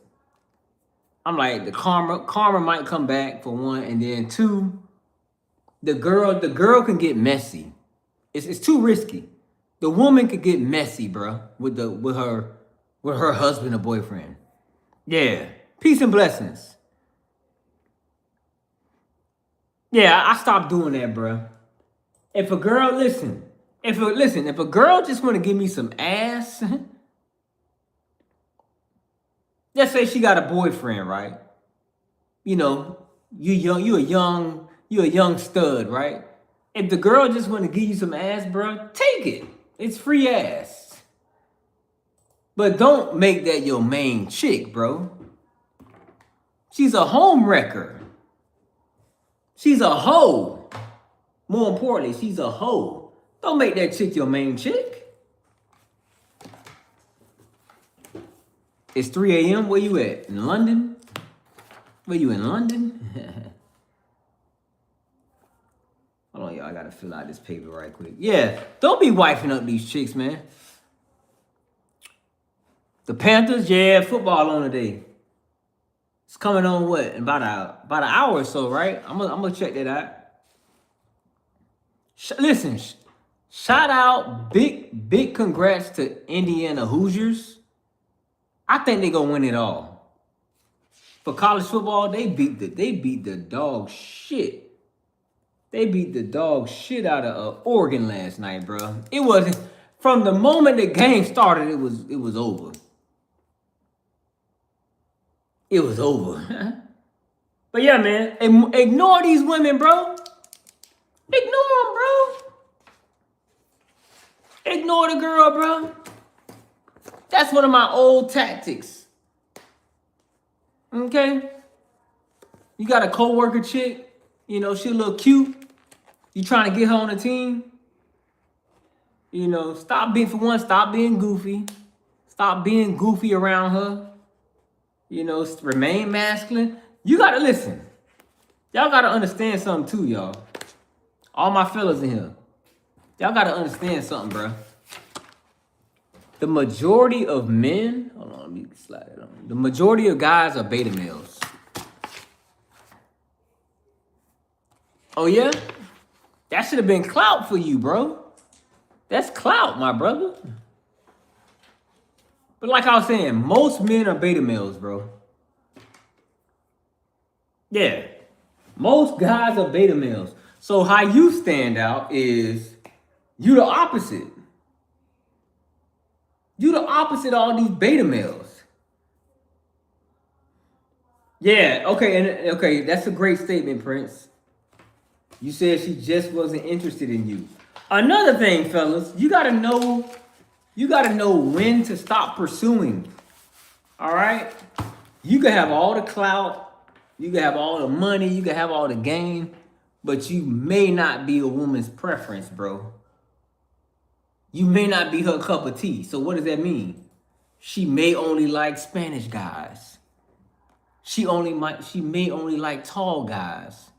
I'm like, the karma might come back, for one, and then two, the girl can get messy. It's too risky. The woman could get messy, bro, with her husband or boyfriend. Yeah, peace and blessings. Yeah, I stopped doing that, bro. If a girl, if a girl just want to give me some ass, let's say she got a boyfriend, right? You know, you a young stud, right? If the girl just want to give you some ass, bro, take it. It's free ass. But don't make that your main chick, bro. She's a home wrecker. She's a hoe. More importantly, she's a hoe. Don't make that chick your main chick. It's 3 a.m. Where you at? In London? Where you in London? Hold on, y'all. I gotta fill out this paper right quick. Yeah, don't be wifing up these chicks, man. The Panthers, yeah, football on today. It's coming on what? In about an hour or so, right? I'm gonna check that out. Listen, shout out, big congrats to Indiana Hoosiers. I think they gonna win it all. For college football, they beat the dog shit. They beat the dog shit out of Oregon last night, bro. It wasn't from the moment the game started. It was over. It was over. But yeah, man, ignore these women, bro. Ignore him, bro. Ignore the girl, bro. That's one of my old tactics. Okay? You got a coworker chick, you know, she a little cute. You trying to get her on the team. You know, stop being goofy. Stop being goofy around her. You know, remain masculine. You gotta listen. Y'all gotta understand something too, y'all. All my fellas in here. Y'all gotta understand something, bro. The majority of men, hold on, let me slide it on. The majority of guys are beta males. Oh yeah? That should have been clout for you, bro. That's clout, my brother. But like I was saying, most men are beta males, bro. Yeah. Most guys are beta males. So how you stand out is you the opposite. You the opposite of all these beta males. Yeah, okay, that's a great statement, Prince. You said she just wasn't interested in you. Another thing, fellas, you gotta know when to stop pursuing. All right? You can have all the clout, you can have all the money, you can have all the game, but you may not be a woman's preference, bro. You may not be her cup of tea. So what does that mean? She may only like Spanish guys. She may only like tall guys.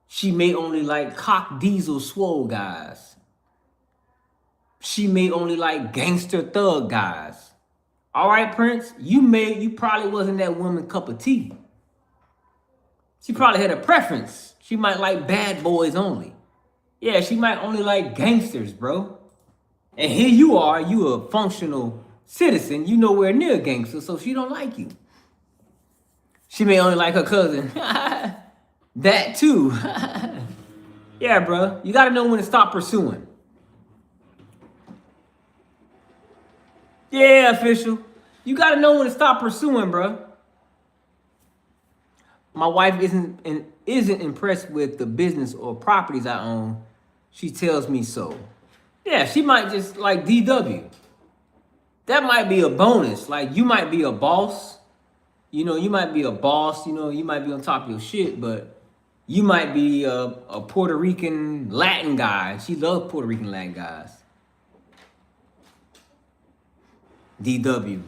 She may only like cock diesel swole guys. She may only like gangster thug guys. All right, Prince, you probably wasn't that woman's cup of tea. She probably had a preference. She might like bad boys only. Yeah, she might only like gangsters, bro. And here you are, you a functional citizen, you nowhere near a gangster, so she don't like you. She may only like her cousin. That too. Yeah, bro. You got to know when to stop pursuing. Yeah, official. You got to know when to stop pursuing, bro. My wife isn't impressed with the business or properties I own. She tells me so. Yeah, she might just like DW. That might be a bonus. Like, you might be a boss. You know, you might be a boss. You know, you might be on top of your shit, but you might be a Puerto Rican Latin guy. She loves Puerto Rican Latin guys. DW.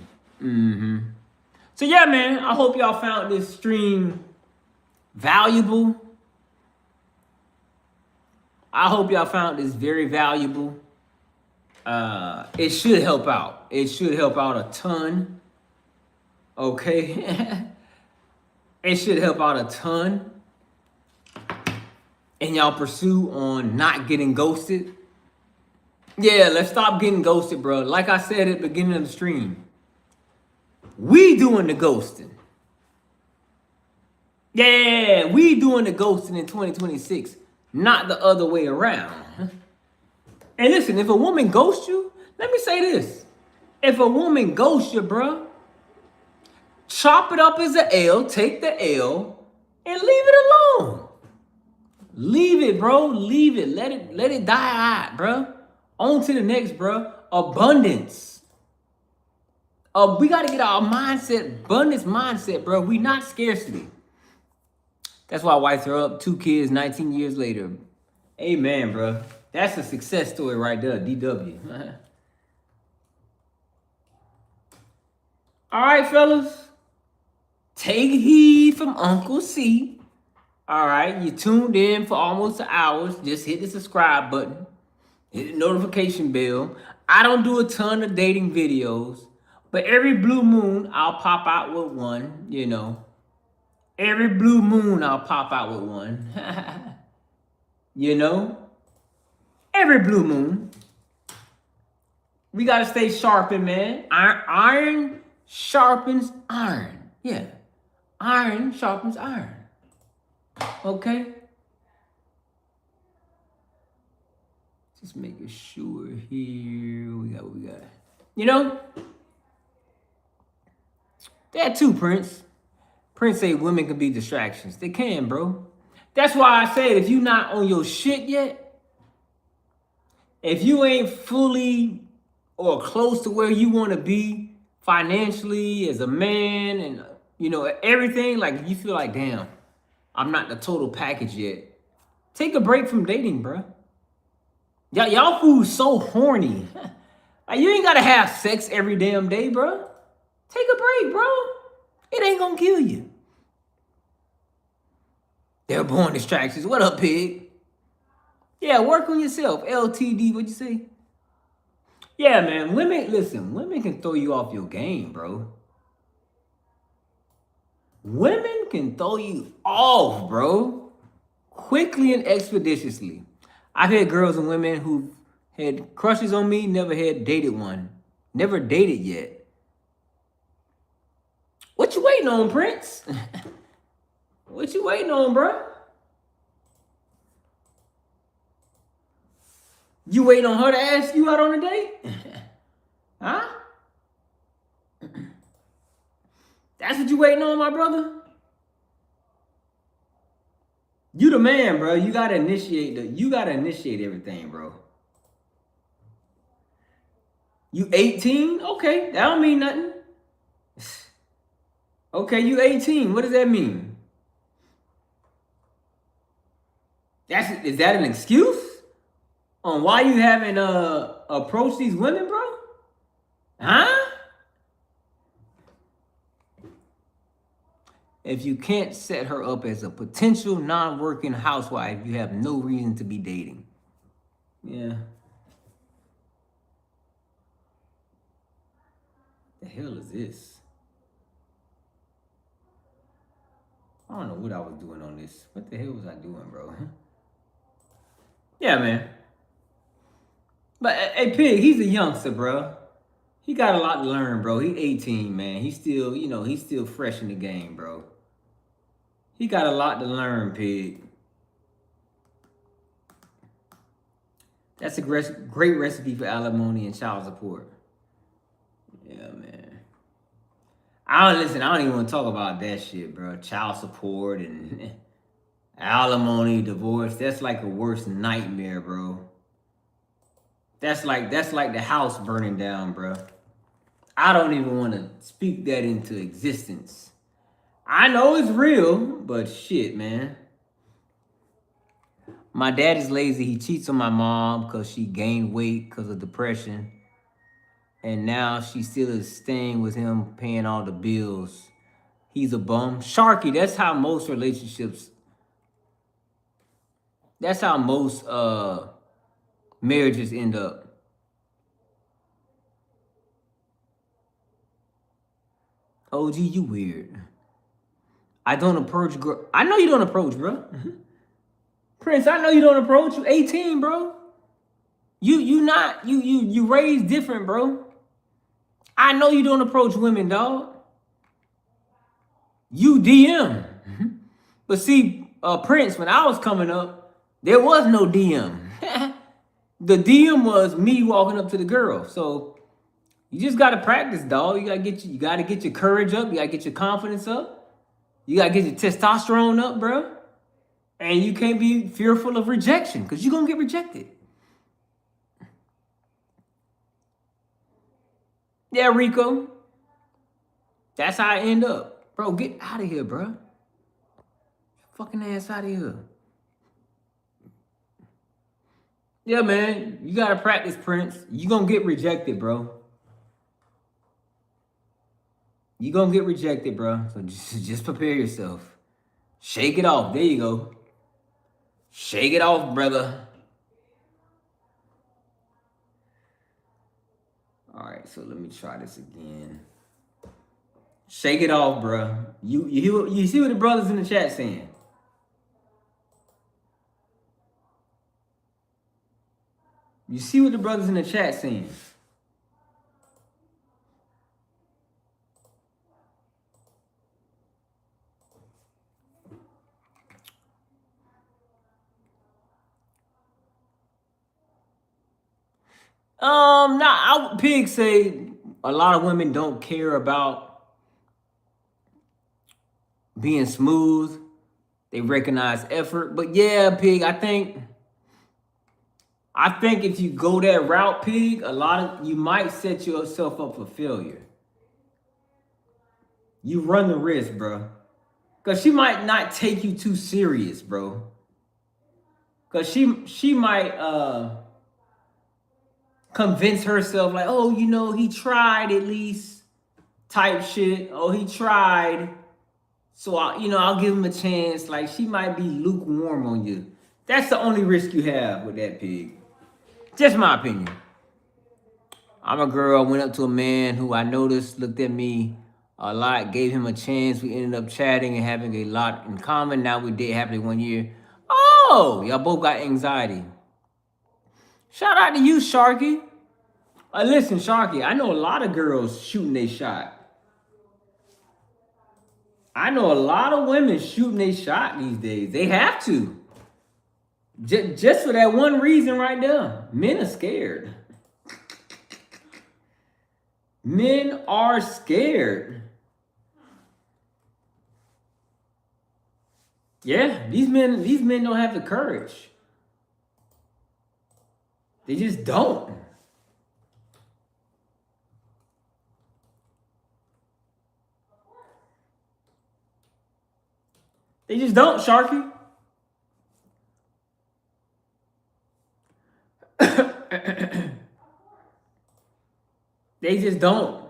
So yeah, man, I hope y'all found this stream valuable. I hope y'all found this very valuable. It should help out. It should help out a ton. Okay? It should help out a ton. And y'all pursue on not getting ghosted. Yeah, let's stop getting ghosted, bro. Like I said at the beginning of the stream, we doing the ghosting. Yeah, we doing the ghosting in 2026, not the other way around. And listen, if a woman ghosts you, let me say this. If a woman ghosts you, bro, chop it up as an L, take the L, and leave it alone. Leave it, bro. Leave it. Let it die out, bro. On to the next, bro. Abundance. We got to get our mindset, abundance mindset, bro. We not scarcity. That's why wives are up 2 kids 19 years later. Amen, bro. That's a success story right there, DW. All right, fellas. Take heed from Uncle C. All right, you tuned in for almost an hour. Just hit the subscribe button. Hit the notification bell. I don't do a ton of dating videos, but every blue moon, I'll pop out with one, you know. Every blue moon, I'll pop out with one. You know? Every blue moon. We got to stay sharpened, man. Iron sharpens iron. Yeah. Iron sharpens iron. Okay? Just making sure here. We got what we got. You know? That too, Prince. Prince say women can be distractions. They can, bro. That's why I said if you not on your shit yet, if you ain't fully or close to where you want to be financially as a man and everything, like you feel like, damn, I'm not the total package yet. Take a break from dating, bro. Y'all fools so horny. Like, you ain't gotta have sex every damn day, bro. Take a break, bro. It ain't gonna kill you. They're born distractions. What up, pig? Yeah, work on yourself. LTD, what'd you say? Yeah, man. Women can throw you off your game, bro. Women can throw you off, bro. Quickly and expeditiously. I've had girls and women who had crushes on me, never had dated one. Never dated yet. What you waiting on, Prince? What you waiting on, bro? You waiting on her to ask you out on a date? Huh? That's what you waiting on, my brother? You the man, bro. You gotta initiate everything, bro. You 18? Okay, that don't mean nothing. Okay, you 18. What does that mean? Is that an excuse on why you haven't approached these women, bro? Huh? If you can't set her up as a potential non-working housewife, you have no reason to be dating. Yeah. The hell is this? I don't know what I was doing on this. What the hell was I doing, bro? Yeah, man. But hey, Pig, he's a youngster, bro. He got a lot to learn, bro. He's 18, man. He's still, he's still fresh in the game, bro. He got a lot to learn, Pig. That's a great recipe for alimony and child support. Yeah, man. I don't even want to talk about that shit, bro. Child support and alimony, divorce. That's like a worst nightmare, bro. That's like the house burning down, bro. I don't even want to speak that into existence. I know it's real, but shit, man. My dad is lazy. He cheats on my mom because she gained weight because of depression. And now she still is staying with him, paying all the bills. He's a bum. Sharky, that's how most relationships, that's how most marriages end up. OG, you weird. I don't approach girl. I know you don't approach, bro. Prince, I know you don't approach. You 18, bro. You raised different, bro. I know you don't approach women, dog. You DM. But see, Prince, when I was coming up, there was no DM. The DM was me walking up to the girl. So you just gotta practice, dog. You gotta get your courage up. You gotta get your confidence up. You gotta get your testosterone up, bro. And you can't be fearful of rejection because you're gonna get rejected. Yeah, Rico. That's how I end up. Bro, get out of here, bro. Fucking ass out of here. Yeah, man. You gotta practice, Prince. You gonna get rejected, bro. You gonna get rejected, bro. So just prepare yourself. Shake it off. There you go. Shake it off, brother. All right, so let me try this again. Shake it off, bro. You see what the brothers in the chat saying? You see what the brothers in the chat saying? Pig say a lot of women don't care about being smooth. They recognize effort. But yeah, Pig, I think if you go that route, Pig, you might set yourself up for failure. You run the risk, bro. Cause she might not take you too serious, bro. Cause she might convince herself like, oh, he tried at least, type shit. Oh, he tried. So I'll give him a chance. Like, she might be lukewarm on you. That's the only risk you have with that, Pig. Just my opinion. I'm a girl. I went up to a man who I noticed looked at me a lot, gave him a chance. We ended up chatting and having a lot in common. Now we date happily 1 year. Oh, y'all both got anxiety. Shout out to you, Sharky. Listen, Sharky, I know a lot of girls shooting their shot. I know a lot of women shooting their shot these days. They have to. Just for that one reason right there. Men are scared. Men are scared. Yeah, these men don't have the courage. They just don't. They just don't, Sharky. They just don't.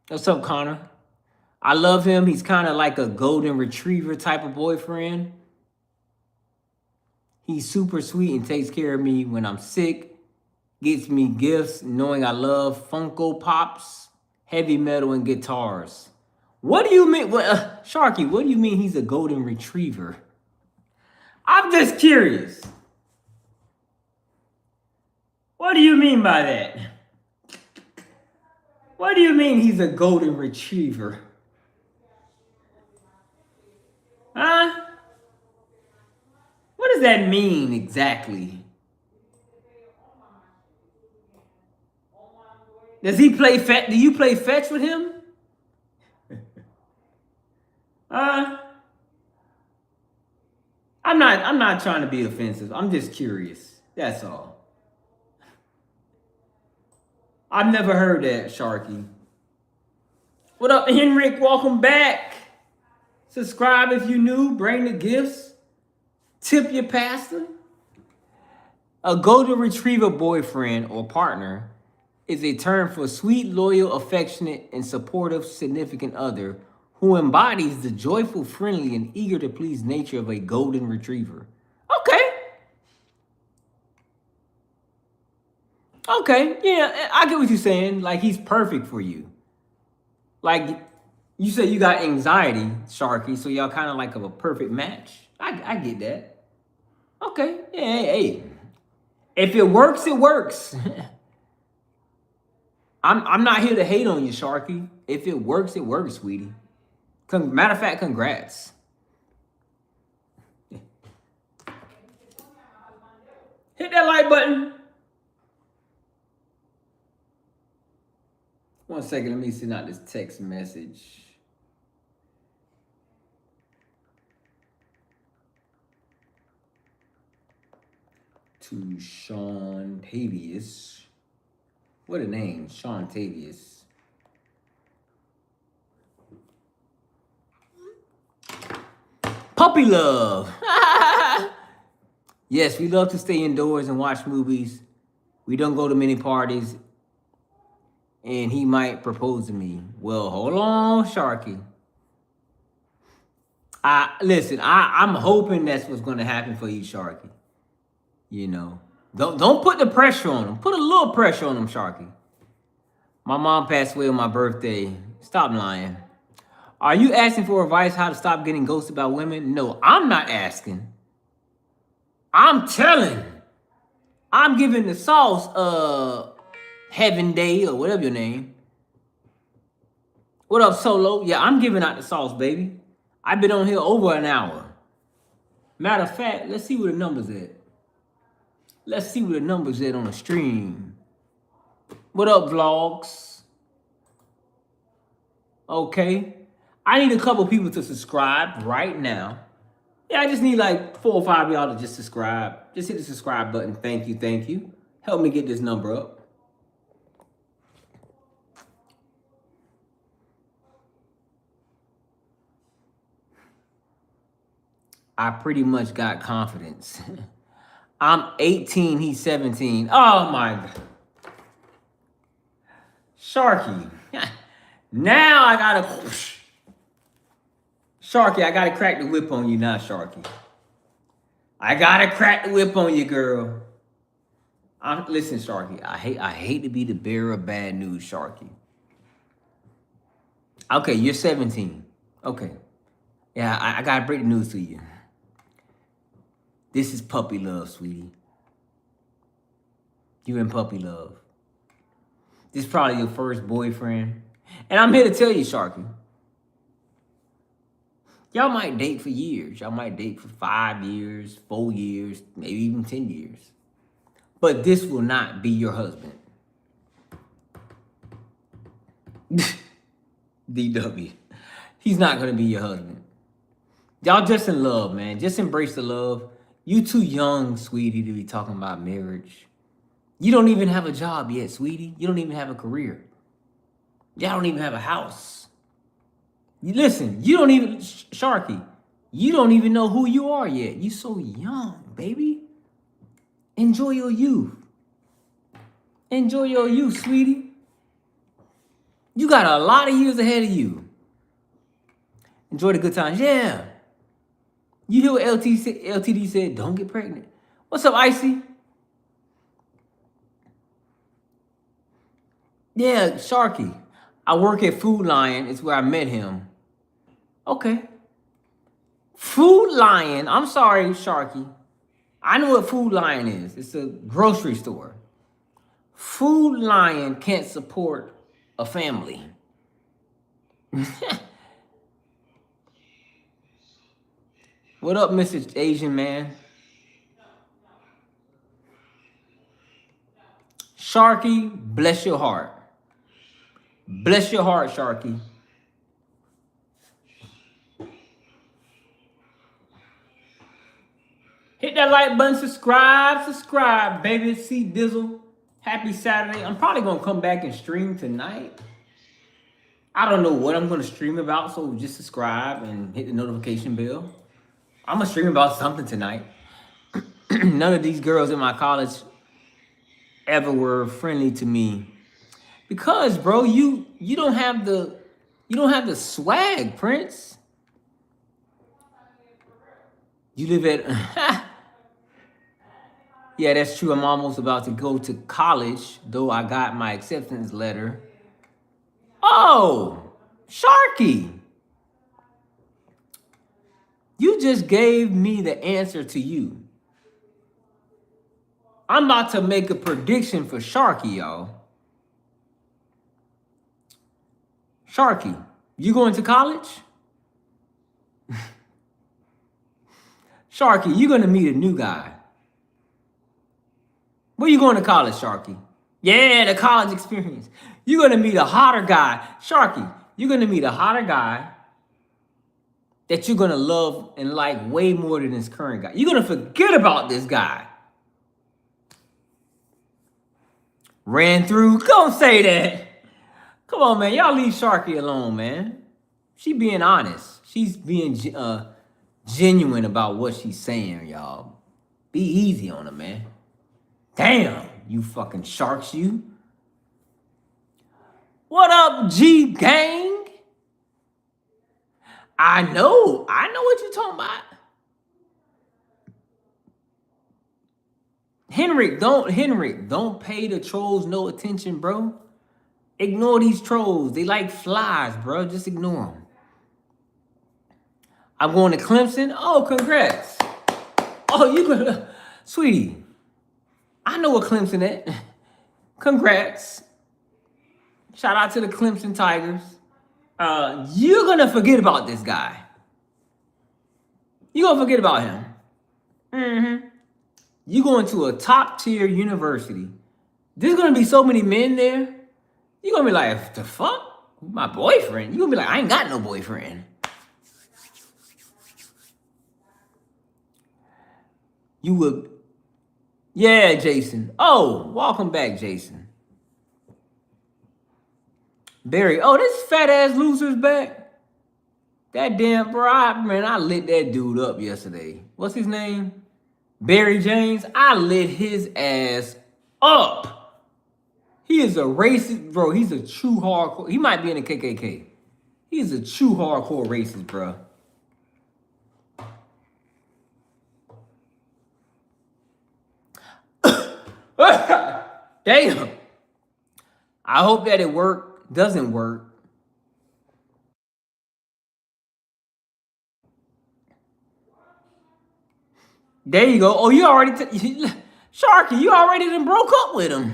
What's up, Connor? I love him. He's kind of like a golden retriever type of boyfriend. He's super sweet and takes care of me when I'm sick. Gets me gifts, knowing I love Funko Pops, heavy metal, and guitars. What do you mean? Sharky, what do you mean he's a golden retriever? I'm just curious. What do you mean by that? What do you mean he's a golden retriever? Huh? What does that mean exactly? Does he play fetch? Do you play fetch with him? I'm not trying to be offensive. I'm just curious. That's all. I've never heard that, Sharky. What up, Henrik? Welcome back. Subscribe if you new. Bring the gifts. Tip your pastor. A golden retriever boyfriend or partner is a term for sweet, loyal, affectionate, and supportive significant other who embodies the joyful, friendly, and eager to please nature of a golden retriever. Okay, yeah, I get what you're saying. Like, he's perfect for you. Like, you said you got anxiety, Sharky, so y'all kind of like a perfect match. I get that. Okay, yeah, hey. If it works, it works. I'm not here to hate on you, Sharky. If it works, sweetie. Matter of fact, congrats. Hit that like button. 1 second, let me send out this text message. To Sean Tavius. What a name, Sean Tavius. Puppy love. Yes, we love to stay indoors and watch movies. We don't go to many parties. And he might propose to me. Well, hold on, Sharky. Listen, I'm hoping that's what's going to happen for you, Sharky. Don't put the pressure on him. Put a little pressure on him, Sharky. My mom passed away on my birthday. Stop lying. Are you asking for advice how to stop getting ghosted by women? No, I'm not asking. I'm telling. I'm giving the sauce, Heaven Day or whatever your name. What up, Solo? Yeah, I'm giving out the sauce, baby. I've been on here over an hour. Matter of fact, let's see where the numbers at. Let's see where the numbers at on the stream. What up, vlogs? Okay. I need a couple people to subscribe right now. Yeah, I just need like 4 or 5 of y'all to just subscribe. Just hit the subscribe button. Thank you, thank you. Help me get this number up. I pretty much got confidence. I'm 18, he's 17. Oh my God. Sharky. Now I gotta... Sharky, I gotta crack the whip on you now, Sharky. I gotta crack the whip on you, girl. Listen, Sharky, I hate to be the bearer of bad news, Sharky. Okay, you're 17. Okay. Yeah, I gotta break the news to you. This is puppy love, sweetie. You in puppy love. This is probably your first boyfriend. And I'm here to tell you, Sharky. Y'all might date for years. Y'all might date for 5 years, 4 years, maybe even 10 years. But this will not be your husband. DW. He's not going to be your husband. Y'all just in love, man. Just embrace the love. You too young, sweetie, to be talking about marriage. You don't even have a job yet, sweetie. You don't even have a career. Y'all don't even have a house. Listen, you don't even, Sharky, you don't even know who you are yet. You so young, baby. Enjoy your youth. Enjoy your youth, sweetie. You got a lot of years ahead of you. Enjoy the good times. Yeah. You hear what LTD said? Don't get pregnant. What's up, Icy? Yeah, Sharky. I work at Food Lion. It's where I met him. Okay. Food Lion. I'm sorry, Sharky. I know what Food Lion is. It's a grocery store. Food Lion can't support a family. What up, Mr. Asian man? Sharky, bless your heart. Bless your heart, Sharky. Hit that like button, subscribe, baby. See Dizzle. Happy Saturday. I'm probably going to come back and stream tonight. I don't know what I'm going to stream about, so just subscribe and hit the notification bell. I'm going to stream about something tonight. None of these girls in my college ever were friendly to me. Because, bro, you don't have the swag, Prince. You live at Yeah, that's true. I'm almost about to go to college, though I got my acceptance letter. Oh, Sharky. You just gave me the answer to you. I'm about to make a prediction for Sharky, y'all. Sharky, you going to college? Sharky, you're going to meet a new guy. Where you going to college, Sharky? Yeah, the college experience. You're going to meet a hotter guy. Sharky, you're going to meet a hotter guy that you're going to love and like way more than this current guy. You're going to forget about this guy. Ran through. Don't say that. Come on, man. Y'all leave Sharky alone, man. She being honest. She's being genuine about what she's saying, y'all. Be easy on her, man. Damn, you fucking sharks, you. What up, G gang? I know what you're talking about. Henrik, don't pay the trolls no attention, bro. Ignore these trolls. They like flies, bro. Just ignore them. I'm going to Clemson. Oh, congrats. Oh, you could, sweetie. I know what Clemson at. Congrats. Shout out to the Clemson Tigers. You're going to forget about this guy. You're going to forget about him. You're going to a top tier university There's gonna be so many men there. You're gonna be like, the fuck? My boyfriend? You're gonna be like, I ain't got no boyfriend. You would. Yeah, Jason. Oh, welcome back, Jason. Barry. Oh, this fat ass loser's back. That damn bro, man, I lit that dude up yesterday. What's his name? Barry James. I lit his ass up. He is a racist, bro. He's a true hardcore. He might be in the KKK. He's a true hardcore racist, bro. Damn. I hope that it doesn't work. There you go. Oh, you already Sharky, you already done broke up with him.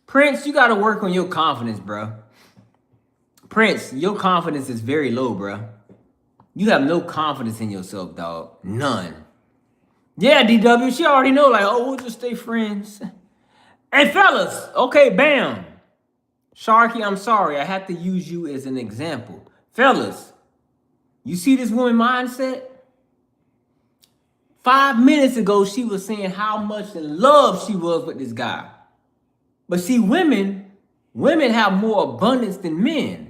Prince, you gotta work on your confidence, bro. Prince, your confidence is very low, bro. You have no confidence in yourself, dog. None. Yeah, DW, she already know, like, oh, we'll just stay friends. Hey, fellas, okay, bam. Sharky, I'm sorry. I have to use you as an example. Fellas, you see this woman mindset? 5 minutes ago, she was saying how much in love she was with this guy. But see, women have more abundance than men.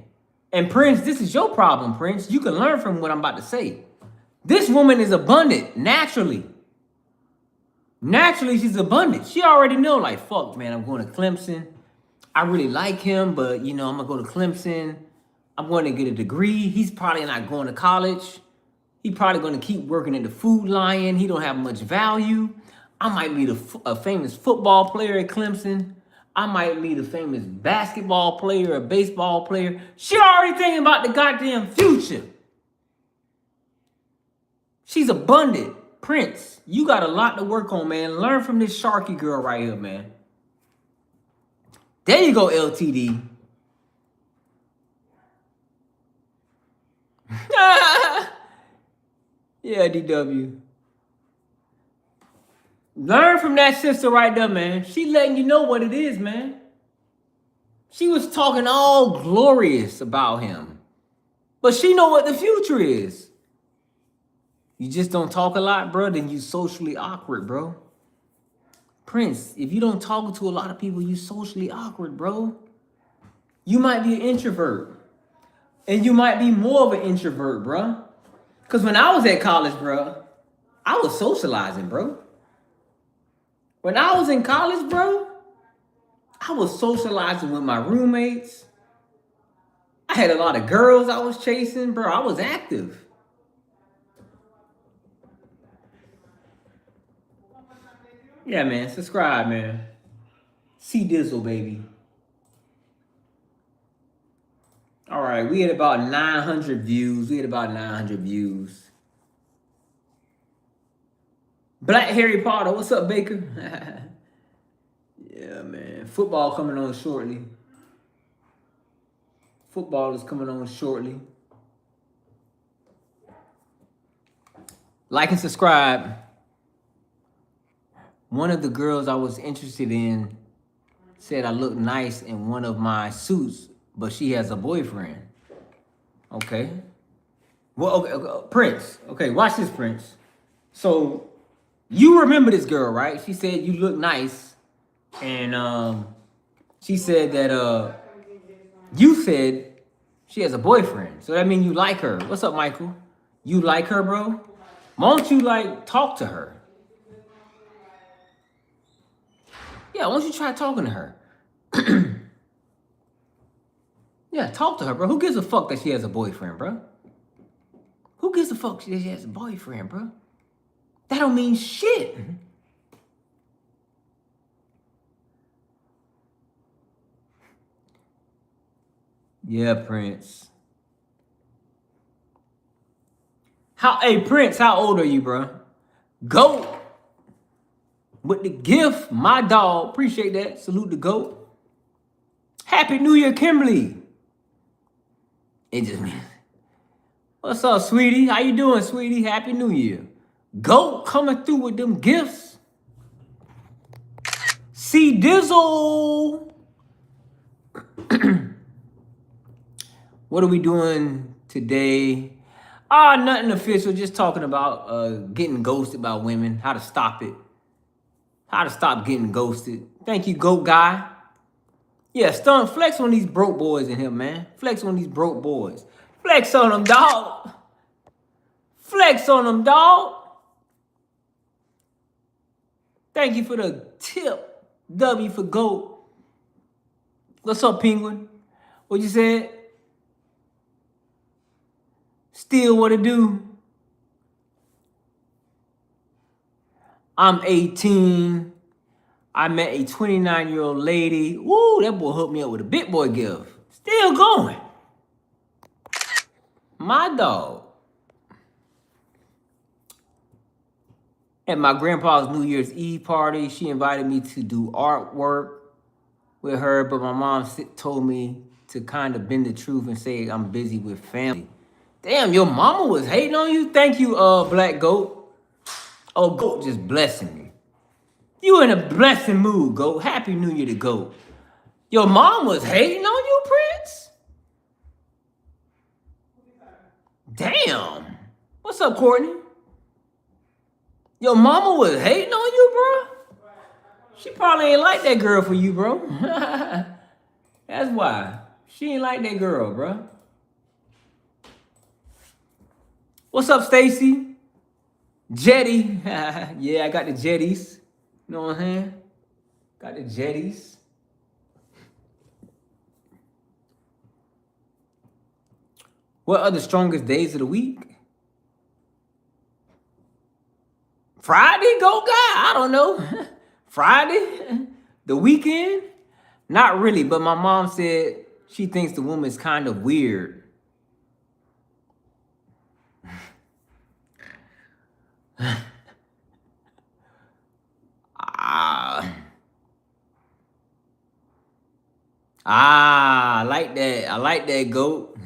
And Prince, this is your problem, Prince. You can learn from what I'm about to say. This woman is abundant naturally. Naturally, she's abundant. She already know, like, fuck, man, I'm going to Clemson. I really like him, but, you know, I'm going to go to Clemson. I'm going to get a degree. He's probably not going to college. He probably going to keep working at the Food Lion. He don't have much value. I might be a famous football player at Clemson. I might be the famous basketball player or baseball player. She already thinking about the goddamn future. She's abundant. Prince, you got a lot to work on, man. Learn from this Sharky girl right here, man. There you go, LTD. Yeah, DW. Learn from that sister right there, man. She letting you know what it is, man. She was talking all glorious about him. But she know what the future is. You just don't talk a lot, bro, then you socially awkward, bro. Prince, if you don't talk to a lot of people, you socially awkward, bro. You might be an introvert. And you might be more of an introvert, bro. Because when I was at college, bro, I was socializing, bro. When I was in college, bro, I was socializing with my roommates. I had a lot of girls I was chasing, bro. I was active. Yeah, man. Subscribe, man. C Dizzle, baby. All right. We had about 900 views. Black Harry Potter. What's up, Baker? Yeah, man. Football coming on shortly. Football is coming on shortly. Like and subscribe. One of the girls I was interested in said I look nice in one of my suits, but she has a boyfriend. Okay. Well, okay, Prince. Okay, watch this, Prince. So, you remember this girl, right? She said you look nice. And she said that you said she has a boyfriend. So that means you like her. What's up, Michael? You like her, bro? Why don't you, like, talk to her? Yeah, why don't you try talking to her? Yeah, talk to her, bro. Who gives a fuck that she has a boyfriend, bro? Who gives a fuck that she has a boyfriend, bro? That don't mean shit. Yeah, Prince. Hey, Prince, how old are you, bro? Go with the gift, my dog. Appreciate that. Salute the GOAT. Happy New Year, Kimberly. It just means, what's up, sweetie? How you doing, sweetie? Happy New Year. Goat coming through with them gifts. See Dizzle. What are we doing today? Nothing official. Just talking about getting ghosted by women. How to stop it. How to stop getting ghosted. Thank you, Goat Guy. Yeah, stunt flex on these broke boys in here, man. Flex on these broke boys. Flex on them, dog. Flex on them, dog. Thank you for the tip. W for Goat. What's up, Penguin? What you said? Still what it do? I'm 18. I met a 29-year-old lady. Woo, that boy hooked me up with a big boy gift. Still going. My dog. At my grandpa's New Year's Eve party, she invited me to do artwork with her, but my mom told me to kind of bend the truth and say I'm busy with family. Damn, your mama was hating on you? Thank you, Black Goat. Oh, Goat just blessing me. You in a blessing mood, Goat. Happy New Year to Goat. Your mom was hating on you, Prince? Damn. What's up, Courtney? Your mama was hating on you, bro? She probably ain't like that girl for you, bro. That's why. She ain't like that girl, bro. What's up, Stacy? Jetty. Yeah, I got the jetties. You know what I'm saying? Got the jetties. What are the strongest days of the week? Friday, Go Guy? I don't know. Friday? The weekend? Not really, but my mom said she thinks the woman's kind of weird. I like that. I like that, Goat.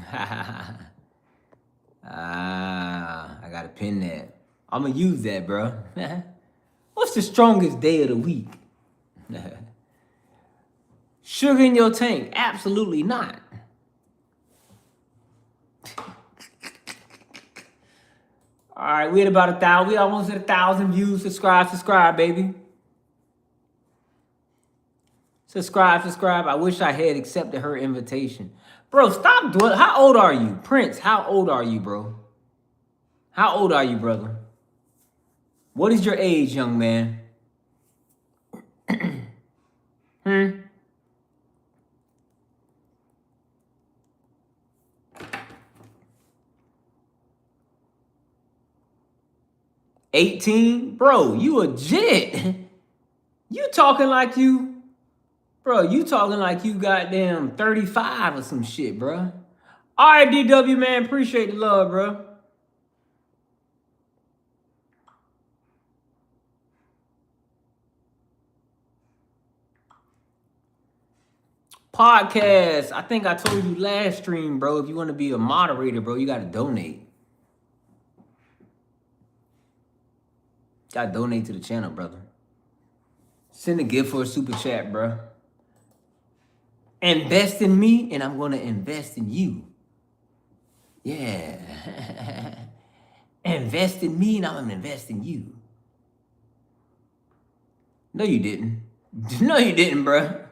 I gotta pin that. I'm gonna use that, bro. What's the strongest day of the week? Sugar in your tank? Absolutely not. All right, we at about 1,000. We almost at 1,000 views. Subscribe, baby. Subscribe. I wish I had accepted her invitation. Bro, stop doing. How old are you? Prince, how old are you, bro? How old are you, brother? What is your age, young man? 18? Bro, you a jit. You talking like you... Bro, you talking like you goddamn 35 or some shit, bro. All right, DW, man. Appreciate the love, bro. Podcast. I think I told you last stream, bro. If you want to be a moderator, bro, you got to donate. Got to donate to the channel, brother. Send a gift for a super chat, bro. Invest in me, and I'm going to invest in you. Yeah. Invest in me, and I'm going to invest in you. No, you didn't. No, you didn't, bro.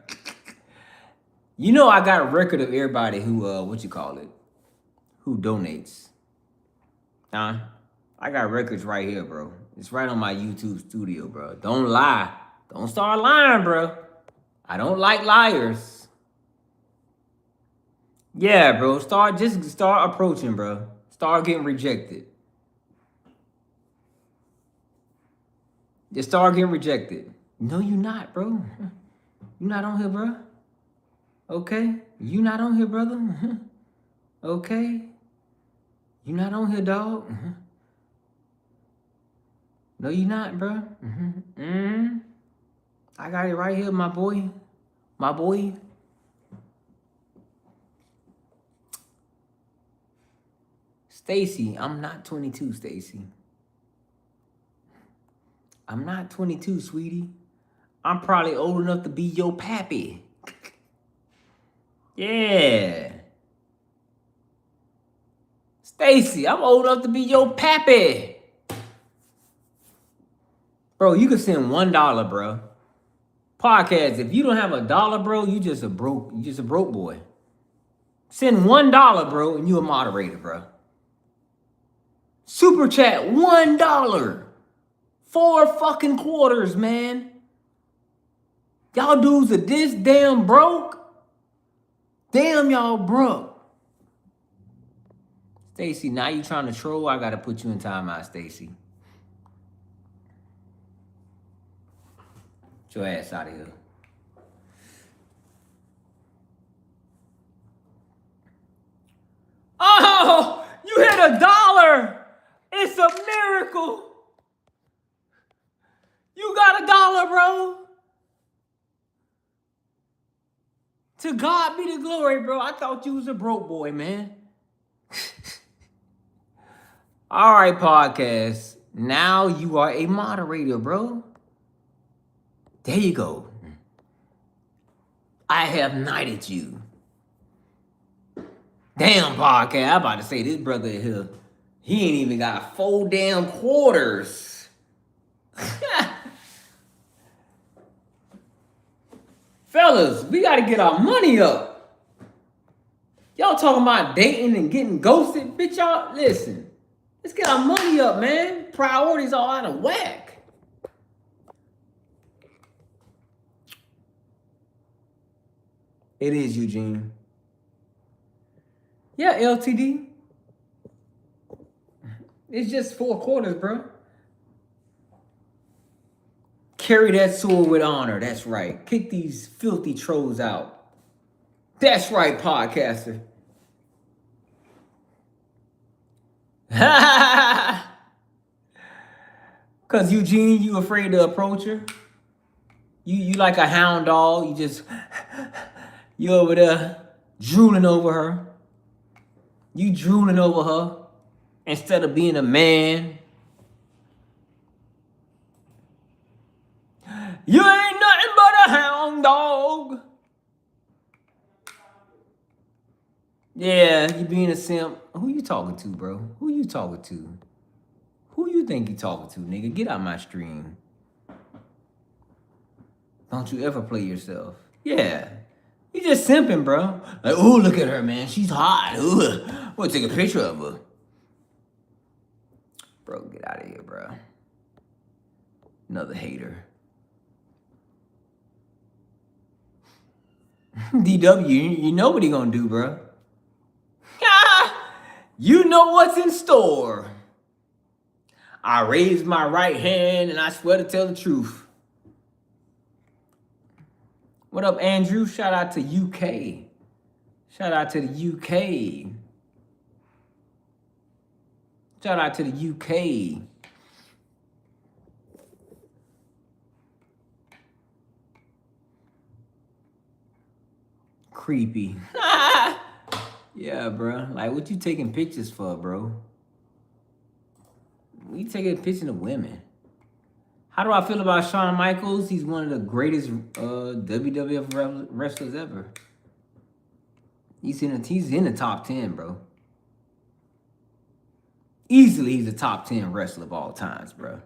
You know I got a record of everybody who, who donates. Huh? I got records right here, bro. It's right on my YouTube studio, bro. Don't lie. Don't start lying, bro. I don't like liars. Yeah, bro. Just start approaching, bro. Start getting rejected. Just start getting rejected. No, you not, bro. You not on here, bro. Okay? You not on here, brother. Okay? You not on here, dog. No, you not, bro. I got it right here, my boy. My boy. Stacy, I'm not 22, Stacy. I'm not 22, sweetie. I'm probably old enough to be your pappy. Yeah. Stacy, I'm old enough to be your pappy. Bro, you can send $1, bro. Podcast, if you don't have $1, bro, you just a broke boy. Send $1, bro, and you a moderator, bro. Super chat, $1. 4 fucking quarters, man. Y'all dudes are this damn broke. Damn, y'all broke. Stacy, now you trying to troll? I gotta put you in timeout, Stacy. Get your ass out of here. Oh, you hit $1. It's a miracle. You got $1, bro. To God be the glory, bro. I thought you was a broke boy, man. All right, podcast. Now you are a moderator, bro. There you go. I have knighted you. Damn, podcast. I'm about to say this brother here, he ain't even got 4 damn quarters. Fellas, we gotta get our money up. Y'all talking about dating and getting ghosted? Bitch, y'all, listen. Let's get our money up, man. Priorities all out of whack. It is, Eugene. Yeah, LTD. It's just 4 quarters, bro. Carry that sword with honor. That's right. Kick these filthy trolls out. That's right, podcaster. Cause Eugene, you afraid to approach her? You like a hound dog. You over there drooling over her. You drooling over her instead of being a man. You ain't nothing but a hound dog. Yeah, you being a simp. Who you talking to, bro? Who you talking to? Who you think you talking to, nigga? Get out my stream. Don't you ever play yourself. Yeah. You just simping, bro. Like, oh, look at her, man. She's hot. Ooh, we'll take a picture of her. Bro, get out of here, bro. Another hater. DW, you know what he gonna do, bro. You know what's in store. I raise my right hand and I swear to tell the truth. What up, Andrew? Shout out to UK. Shout out to the UK. Shout out to the UK. Creepy. Yeah, bro. Like, what you taking pictures for, bro? We taking pictures of women. How do I feel about Shawn Michaels? He's one of the greatest WWF wrestlers ever. He's in the top 10, bro. Easily, he's a top 10 wrestler of all times, bro.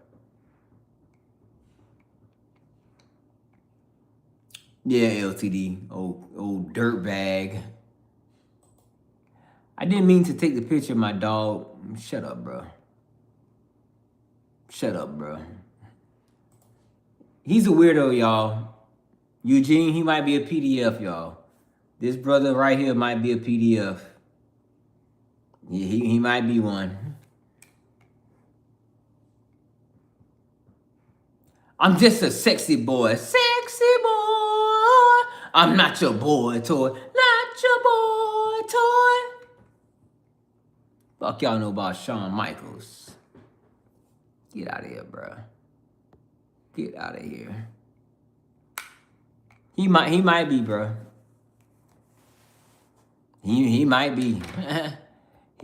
Yeah, LTD, old dirtbag. I didn't mean to take the picture of my dog. Shut up, bro. Shut up, bro. He's a weirdo, y'all. Eugene, he might be a PDF, y'all. This brother right here might be a PDF. Yeah, he might be one. I'm just a sexy boy. Sexy boy. I'm not your boy toy. Not your boy toy. Fuck y'all know about Shawn Michaels. Get out of here, bro. Get out of here. He might be, bro. He might be.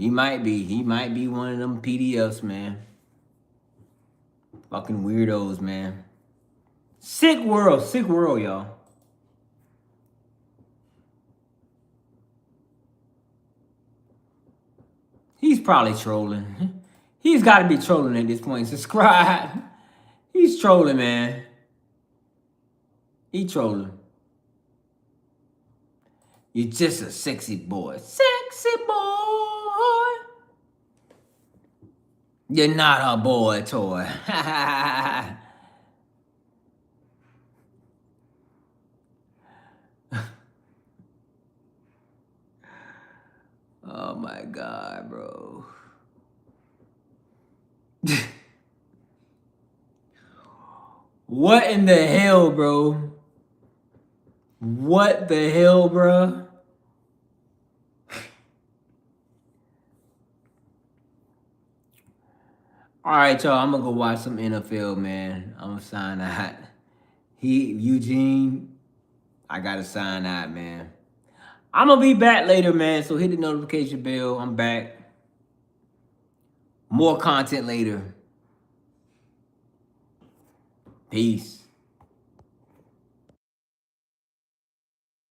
He might be. He might be one of them PDFs, man. Fucking weirdos, man. Sick world, y'all. He's probably trolling. He's got to be trolling at this point. Subscribe. He's trolling, man. He trolling. You're just a sexy boy. Sexy boy. You're not a boy toy. Oh my God, bro. What in the hell, bro? What the hell, bro? All right, y'all. I'm gonna go watch some NFL, man. I'm gonna sign out. Eugene, I gotta sign out, man. I'm gonna be back later, man. So hit the notification bell. I'm back. More content later. Peace.